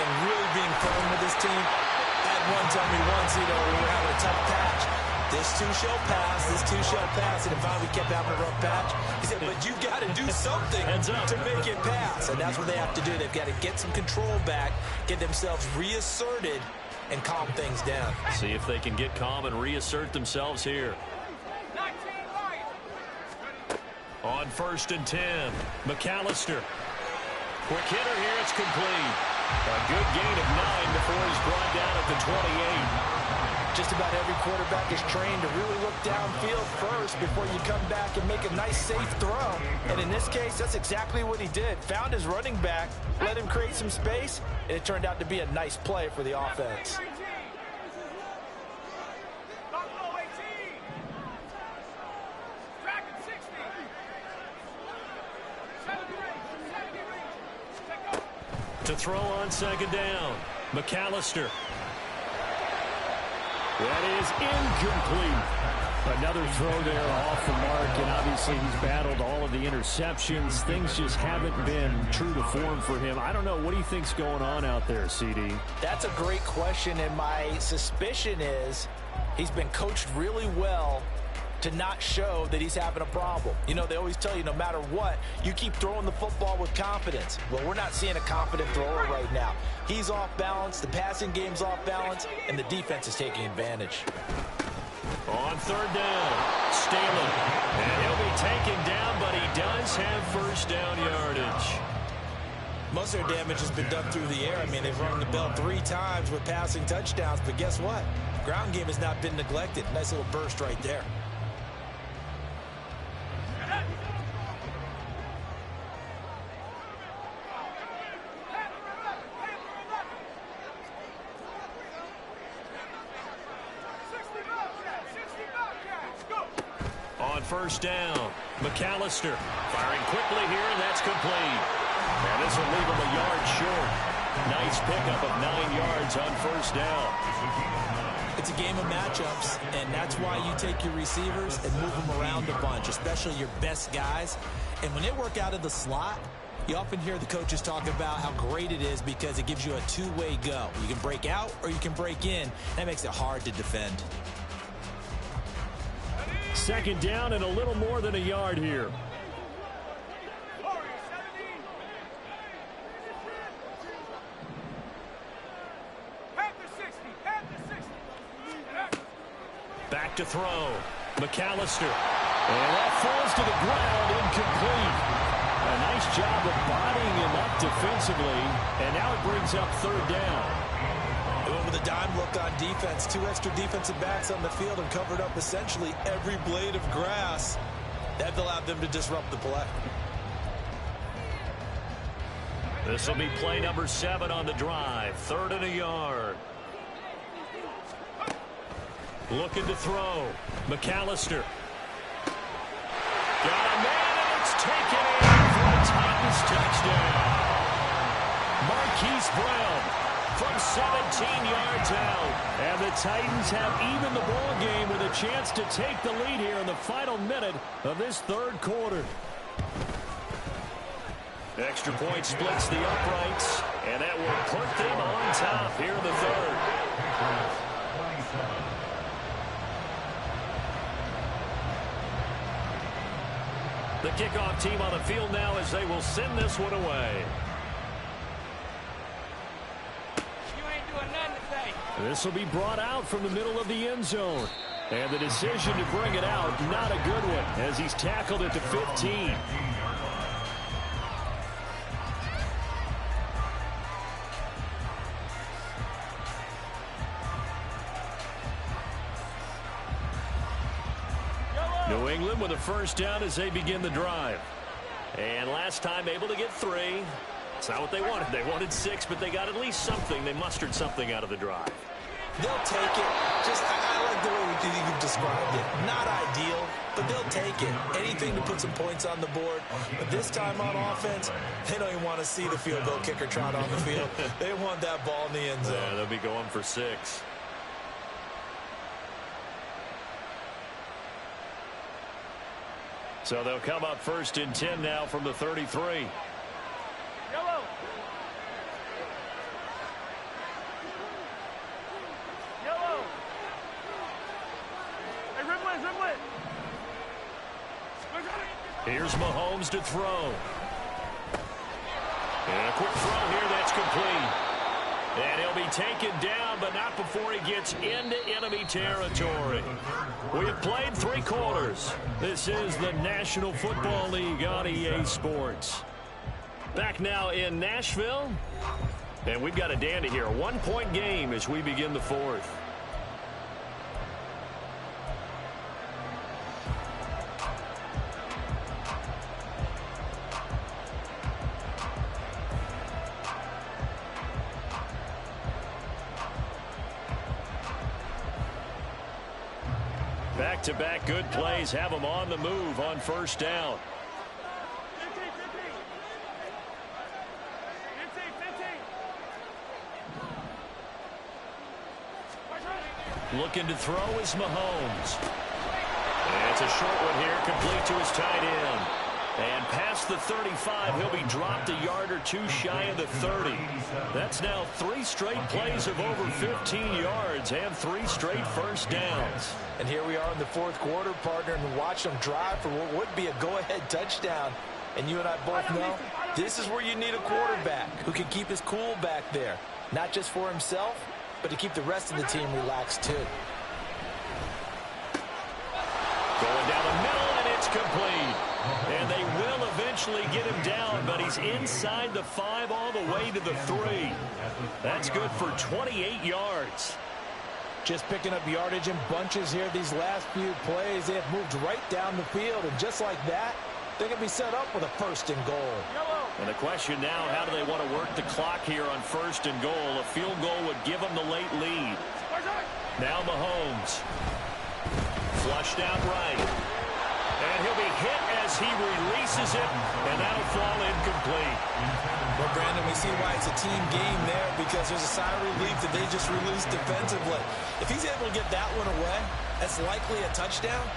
Speaker 3: and really being firm with his team. Had one tell me once, we were having a tough patch. This too shall pass, this too shall pass. And finally we kept having a rough patch. He said, but you've got to do something to make it pass. And that's what they have to do. They've got to get some control back, get themselves reasserted, and calm things down.
Speaker 6: See if they can get calm and reassert themselves here. On 1st and 10, McAllister. Quick hitter here, it's complete. A good gain of 9 before he's brought down at the 28.
Speaker 4: Just about every quarterback is trained to really look downfield first before you come back and make a nice, safe throw. And in this case, that's exactly what he did. Found his running back, let him create some space, and it turned out to be a nice play for the offense.
Speaker 6: To throw on 2nd down, McAllister.
Speaker 1: That is incomplete.
Speaker 6: Another throw there off the mark, and obviously he's battled all of the interceptions. Things just haven't been true to form for him. I don't know. What do you think's going on out there, CD?
Speaker 4: That's a great question, and my suspicion is he's been coached really well to not show that he's having a problem. You know, they always tell you no matter what, you keep throwing the football with confidence. Well, we're not seeing a confident thrower right now. He's off balance, the passing game's off balance, and the defense is taking advantage.
Speaker 6: On third down, Staley. And he'll be taken down, but he does have first down yardage.
Speaker 3: Most of their damage has been done through the air. I mean, they've rung the bell 3 times with passing touchdowns, but guess what? Ground game has not been neglected. Nice little burst right there.
Speaker 6: On first down, McAllister firing quickly here, and that's complete. And this will leave him a yard short. Nice pickup of 9 yards on first down.
Speaker 3: It's a game of matchups, and that's why you take your receivers and move them around a bunch, especially your best guys. And when they work out of the slot, you often hear the coaches talk about how great it is because it gives you a two-way go. You can break out or you can break in. That makes it hard to defend.
Speaker 6: Second down and a little more than a yard here. Back to throw. McAllister. And that falls to the ground, incomplete. A nice job of bodying him up defensively. And now it brings up third down.
Speaker 3: With a dime look on defense, 2 extra defensive backs on the field and covered up essentially every blade of grass. That allowed them to disrupt the play.
Speaker 6: This will be play number 7 on the drive. 3rd and a yard. Looking to throw. McAllister. Got a man, and it's taken in for a Titans touchdown. Marquise Brown from 17 yards out. And the Titans have evened the ball game with a chance to take the lead here in the final minute of this 3rd quarter. Extra point splits the uprights, and that will put them on top here in the 3rd. The kickoff team on the field now as they will send this one away. This will be brought out from the middle of the end zone. And the decision to bring it out, not a good one, as he's tackled at the 15. New England with a first down as they begin the drive. And last time able to get 3. It's not what they wanted. They wanted 6, but they got at least something. They mustered something out of the drive.
Speaker 3: They'll take it. I like the way you've described it. Not ideal, but they'll take it. Anything to put some points on the board. But this time on offense, they don't even want to see the field goal kicker trot on the field. They want that ball in the end zone.
Speaker 6: Yeah, they'll be going for 6. So they'll come up 1st and 10 now from the 33.
Speaker 2: Yellow. Yellow. Hey, riblet.
Speaker 6: Here's Mahomes to throw. And a quick throw here, that's complete. And he'll be taken down, but not before he gets into enemy territory. We have played 3 quarters. This is the National Football League on EA Sports. Back now in Nashville. And we've got a dandy here. A 1-point game as we begin the 4th. Back-to-back good plays have them on the move on first down.
Speaker 2: 15.
Speaker 6: Looking to throw is Mahomes. That's a short one here, complete to his tight end. And past the 35, he'll be dropped a yard or two shy of the 30. That's now 3 straight plays of over 15 yards and 3 straight first downs.
Speaker 4: And here we are in the fourth quarter, partner, and watch them drive for what would be a go-ahead touchdown. And you and I both know this is where you need a quarterback who can keep his cool back there, not just for himself, but to keep the rest of the team relaxed too.
Speaker 6: Going down the middle, and it's complete. And they will eventually get him down, but he's inside the 5 all the way to the 3. That's good for 28 yards.
Speaker 4: Just picking up yardage in bunches here these last few plays. They have moved right down the field, and just like that, they can be set up with a 1st and goal.
Speaker 6: And the question now, how do they want to work the clock here on 1st and goal? A field goal would give them the late lead. Now Mahomes. Flushed out right. And he'll be hit as he releases it, and that'll fall incomplete.
Speaker 3: Well, Brandon, we see why it's a team game there, because there's a sigh of relief that they just released defensively. If he's able to get that one away, that's likely a touchdown.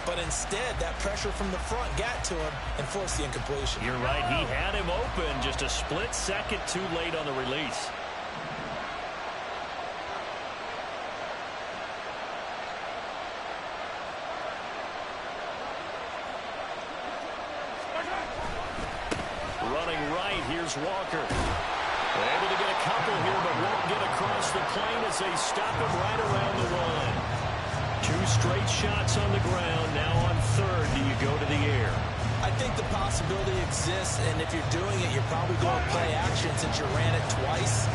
Speaker 3: But instead, that pressure from the front got to him and forced the incompletion.
Speaker 6: You're right. He had him open, just a split second too late on the release. Running right, here's Walker. Able to get a couple here, but won't get across the plane as they stop him right around the 1. 2 straight shots on the ground. Now on 3rd, do you go to the air?
Speaker 3: I think the possibility exists, and if you're doing it, you're probably going to play action since you ran it twice.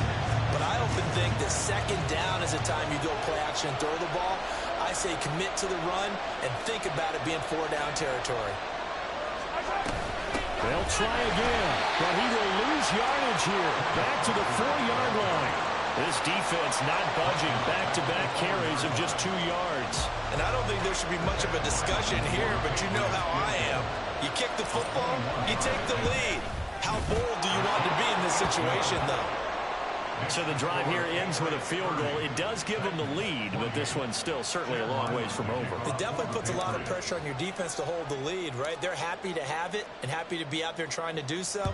Speaker 3: But I often think that 2nd down is the time you go play action and throw the ball. I say commit to the run and think about it being 4-down territory.
Speaker 6: They'll try again, but he will lose yardage here. Back to the 4-yard line. This defense not budging. Back-to-back carries of just 2 yards.
Speaker 3: And I don't think there should be much of a discussion here, but you know how I am. You kick the football, you take the lead. How bold do you want to be in this situation, though?
Speaker 6: So the drive here ends with a field goal. It does give them the lead, but this one's still certainly a long ways from over.
Speaker 3: It definitely puts a lot of pressure on your defense to hold the lead, right? They're happy to have it and happy to be out there trying to do so.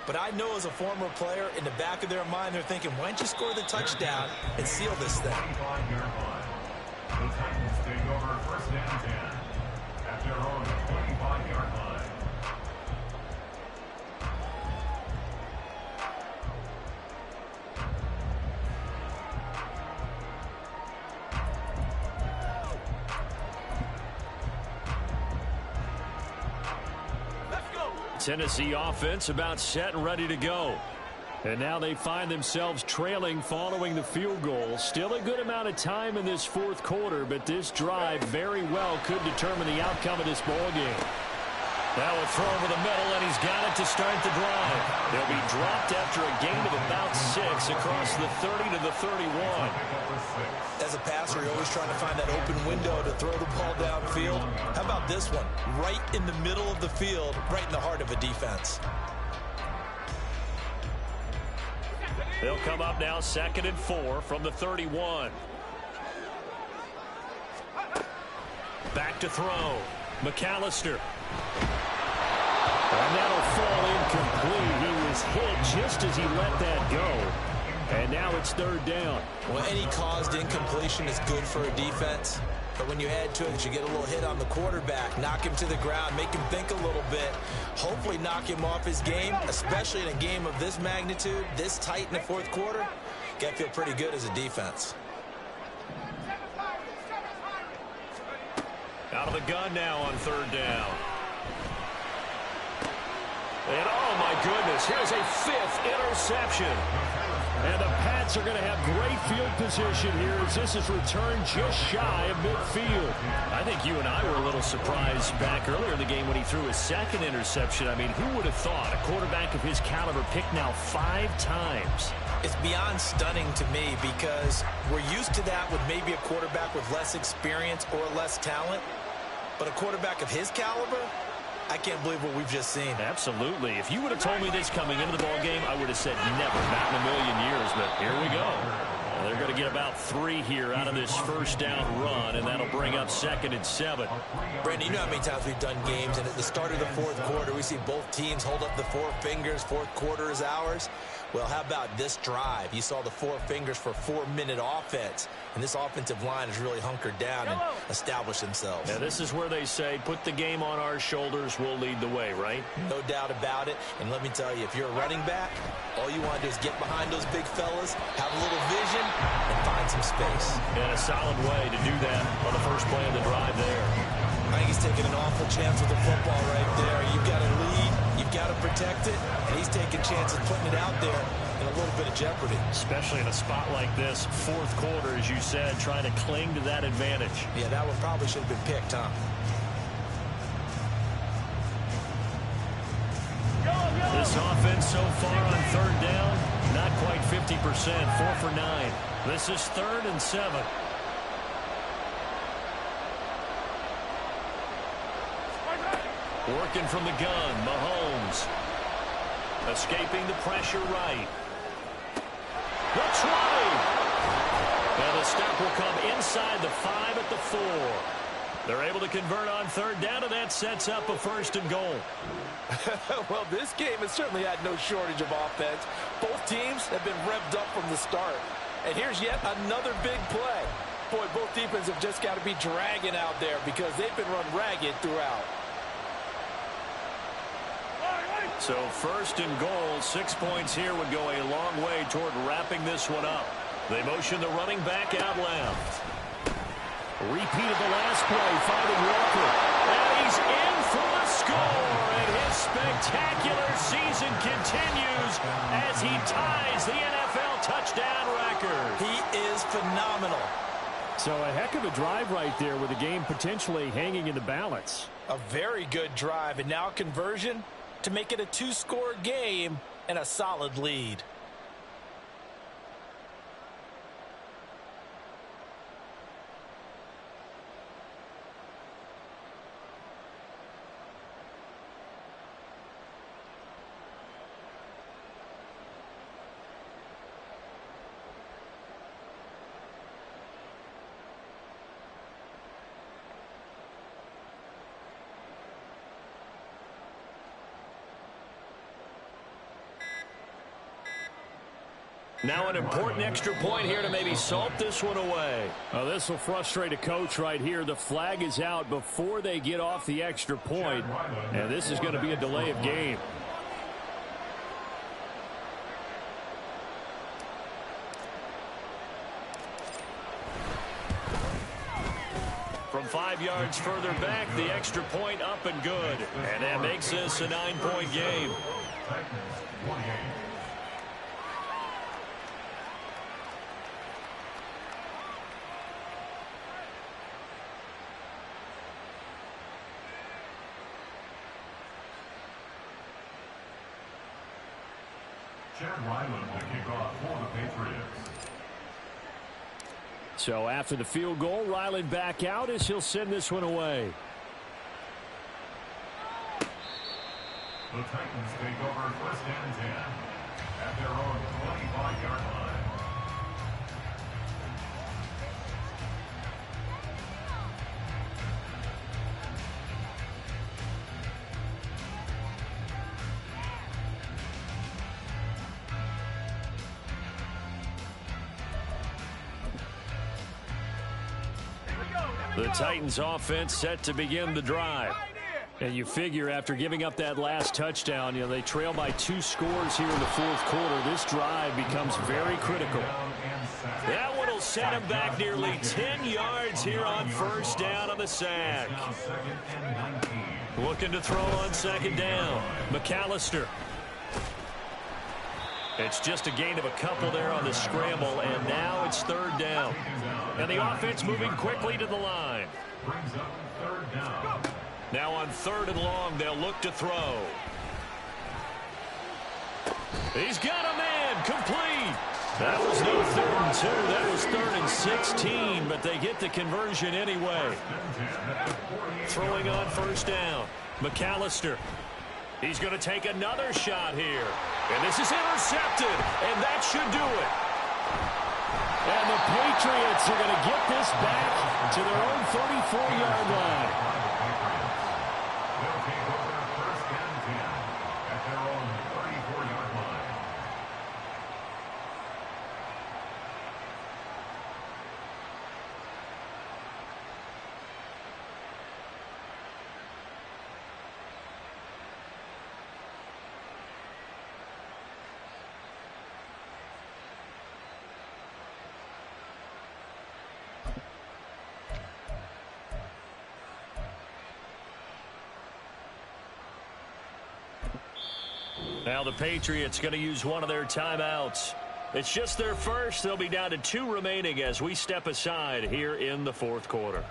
Speaker 3: But I know as a former player, in the back of their mind, they're thinking, why don't you score the touchdown and seal this thing?
Speaker 5: The Titans take over 1st and 10 at their own 25-yard line.
Speaker 6: Tennessee offense about set and ready to go. And now they find themselves trailing following the field goal. Still a good amount of time in this 4th quarter, but this drive very well could determine the outcome of this ball game. Now a throw over the middle, and he's got it to start the drive. They'll be dropped after a gain of about 6 across the 30 to the 31.
Speaker 3: As a passer, you're always trying to find that open window to throw the ball downfield. How about this one? Right in the middle of the field, right in the heart of a defense.
Speaker 6: They'll come up now 2nd and 4 from the 31. Back to throw. McAllister. And that'll fall incomplete. He was hit just as he let that go. And now it's 3rd down.
Speaker 3: Well, any caused incompletion is good for a defense. But when you add to it that you get a little hit on the quarterback, knock him to the ground, make him think a little bit, hopefully knock him off his game, especially in a game of this magnitude, this tight in the 4th quarter, got to feel pretty good as a defense.
Speaker 6: Out of the gun now on 3rd down. And oh my goodness, here's a 5th interception. And the Pats are going to have great field position here as this is returned just shy of midfield. I think you and I were a little surprised back earlier in the game when he threw his 2nd interception. I mean, who would have thought a quarterback of his caliber picked now 5 times?
Speaker 3: It's beyond stunning to me because we're used to that with maybe a quarterback with less experience or less talent. But a quarterback of his caliber, I can't believe what we've just seen.
Speaker 6: Absolutely. If you would have told me this coming into the ball game, I would have said never, not in a million years. But here we go. They're going to get about 3 here out of this first down run, and that'll bring up 2nd and 7.
Speaker 3: Brandon, you know how many times we've done games, and at the start of the fourth quarter, we see both teams hold up the 4 fingers, fourth quarter is ours. Well, how about this drive? You saw the 4 fingers for 4-minute offense, and this offensive line has really hunkered down and established themselves.
Speaker 6: Yeah, this is where they say, put the game on our shoulders, we'll lead the way, right?
Speaker 3: No doubt about it, and let me tell you, if you're a running back, all you want to do is get behind those big fellas, have a little vision, and find some space.
Speaker 6: And a solid way to do that on the first play of the drive there.
Speaker 3: I think he's taking an awful chance with the football right there. You've got to lead, you've got to protect it, and he's taking chances putting it out there in a little bit of jeopardy.
Speaker 6: Especially in a spot like this, fourth quarter, as you said, trying to cling to that advantage.
Speaker 3: Yeah, that one probably should have been picked, huh?
Speaker 6: This offense so far on third down, not quite 50%, 4 for 9. This is 3rd and 7. Working from the gun, Mahomes. Escaping the pressure right. That's right. And the stop will come inside the 5 at the 4. They're able to convert on third down, and that sets up a 1st and goal.
Speaker 4: Well, this game has certainly had no shortage of offense. Both teams have been revved up from the start. And here's yet another big play. Boy, both defenses have just got to be dragging out there because they've been run ragged throughout.
Speaker 6: So 1st and goal, 6 points here would go a long way toward wrapping this one up. They motion the running back out left. Repeat of the last play, finding Walker. And he's in for the score. And his spectacular season continues as he ties the NFL touchdown record.
Speaker 3: He is phenomenal.
Speaker 1: So a heck of a drive right there with the game potentially hanging in the balance.
Speaker 4: A very good drive, and now conversion to make it a 2-score game and a solid lead.
Speaker 6: Now an important extra point here to maybe salt this one away.
Speaker 1: Well, this will frustrate a coach right here. The flag is out before they get off the extra point, and this is going to be a delay of game.
Speaker 6: From 5 yards further back, the extra point up and good. And that makes this a 9-point game.
Speaker 1: So after the field goal, Ryland back out as he'll send this one away.
Speaker 5: The Titans take over 1st and 10 at their own 25-yard line.
Speaker 6: The Titans offense set to begin the drive.
Speaker 1: And you figure after giving up that last touchdown, they trail by 2 scores here in the fourth quarter. This drive becomes very critical.
Speaker 6: That one will set him back nearly 10 yards here on 1st down on the sack. Looking to throw on 2nd down. McAllister. It's just a gain of a couple there on the scramble, and now it's 3rd down. And the offense moving quickly to the line. Now on 3rd and long, they'll look to throw. He's got a man, complete. That was no 3rd and 2. That was 3rd and 16, but they get the conversion anyway. Throwing on 1st down. McAllister. He's going to take another shot here. And this is intercepted, and that should do it. And
Speaker 1: Patriots are going to get this back to their own 34-yard line.
Speaker 5: They'll take over first and 10 at their own 34-yard line.
Speaker 6: Now the Patriots going to use one of their timeouts. It's just their first. They'll be down to 2 remaining as we step aside here in the fourth quarter.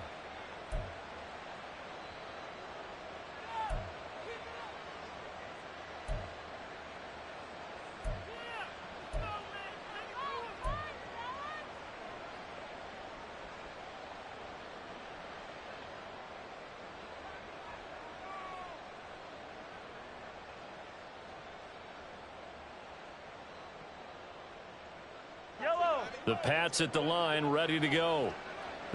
Speaker 6: The Pats at the line, ready to go.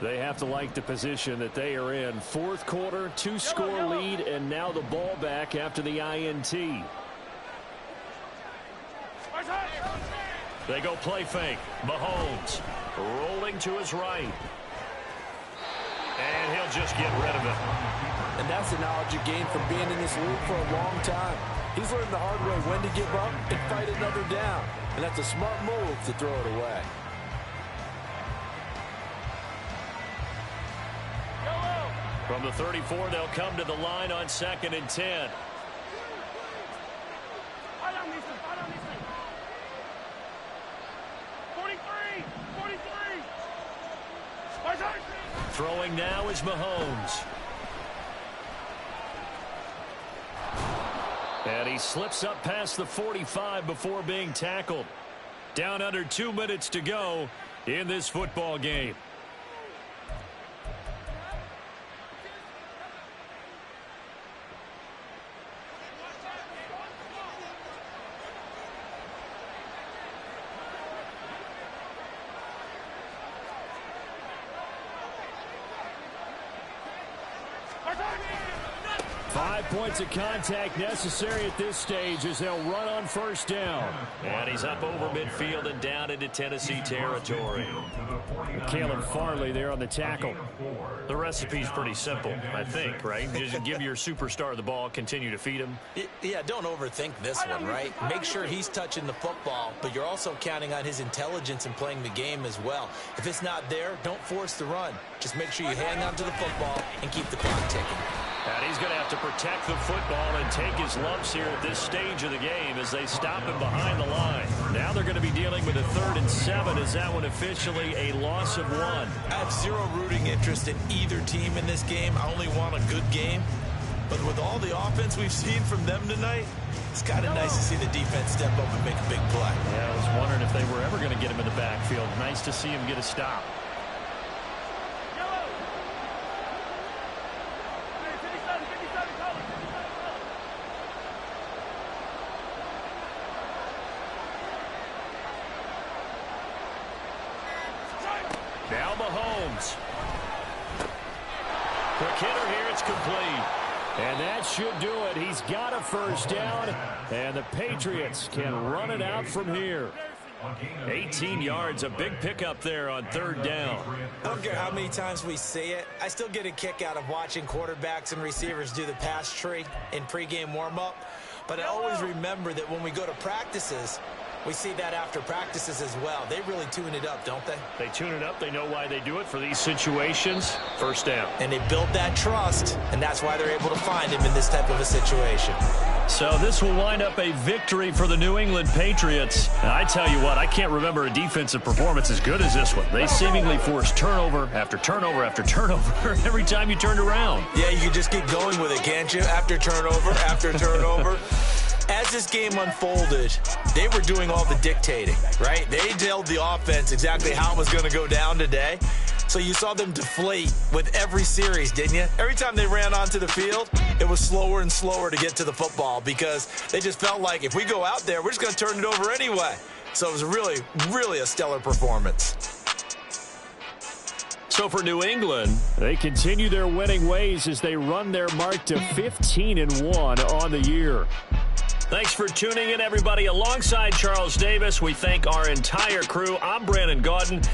Speaker 6: They have to like the position that they are in. Fourth quarter, 2-score lead, and now the ball back after the INT. They go play fake. Mahomes rolling to his right. And he'll just get rid of it.
Speaker 4: And that's the knowledge you gain from being in this league for a long time. He's learned the hard way when to give up and fight another down. And that's a smart move to throw it away.
Speaker 6: From the 34, they'll come to the line on 2nd and 10. Throwing now is Mahomes. And he slips up past the 45 before being tackled. Down under 2 minutes to go in this football game.
Speaker 1: Points of contact necessary at this stage as they'll run on first down.
Speaker 6: And he's up over midfield and down into Tennessee territory.
Speaker 1: Caleb Farley there on the tackle.
Speaker 6: The recipe's pretty simple, I think, right? Just give your superstar the ball, continue to feed him.
Speaker 3: Yeah, don't overthink this one, right? Make sure he's touching the football, but you're also counting on his intelligence in playing the game as well. If it's not there, don't force the run. Just make sure you hang on to the football and keep the clock ticking.
Speaker 6: And he's going to have to protect the football and take his lumps here at this stage of the game as they stop him behind the line. Now they're going to be dealing with a 3rd and 7. Is that one officially a loss of 1?
Speaker 3: I have zero rooting interest in either team in this game. I only want a good game. But with all the offense we've seen from them tonight, it's kind of nice to see the defense step up and make a big play.
Speaker 6: Yeah, I was wondering if they were ever going to get him in the backfield. Nice to see him get a stop. Now Mahomes. Quick hitter here, it's complete.
Speaker 1: And that should do it. He's got a first down, and the Patriots can run it out from here.
Speaker 6: 18 yards, a big pickup there on 3rd down.
Speaker 3: I don't care how many times we see it. I still get a kick out of watching quarterbacks and receivers do the pass tree in pregame warm-up. But I always remember that when we go to practices, we see that after practices as well. They really tune it up, don't they?
Speaker 6: They tune it up. They know why they do it for these situations. First down.
Speaker 3: And they build that trust, and that's why they're able to find him in this type of a situation.
Speaker 6: So this will wind up a victory for the New England Patriots. And I tell you what, I can't remember a defensive performance as good as this one. They seemingly forced turnover after turnover after turnover every time you turned around.
Speaker 3: Yeah, you can just keep going with it, can't you? After turnover, after turnover. As this game unfolded, they were doing all the dictating, right? They told the offense exactly how it was going to go down today. So you saw them deflate with every series, didn't you? Every time they ran onto the field, it was slower and slower to get to the football because they just felt like if we go out there, we're just going to turn it over anyway. So it was really, really a stellar performance.
Speaker 6: So for New England,
Speaker 1: they continue their winning ways as they run their mark to 15-1 on the year.
Speaker 6: Thanks for tuning in, everybody. Alongside Charles Davis, we thank our entire crew. I'm Brandon Gaudin.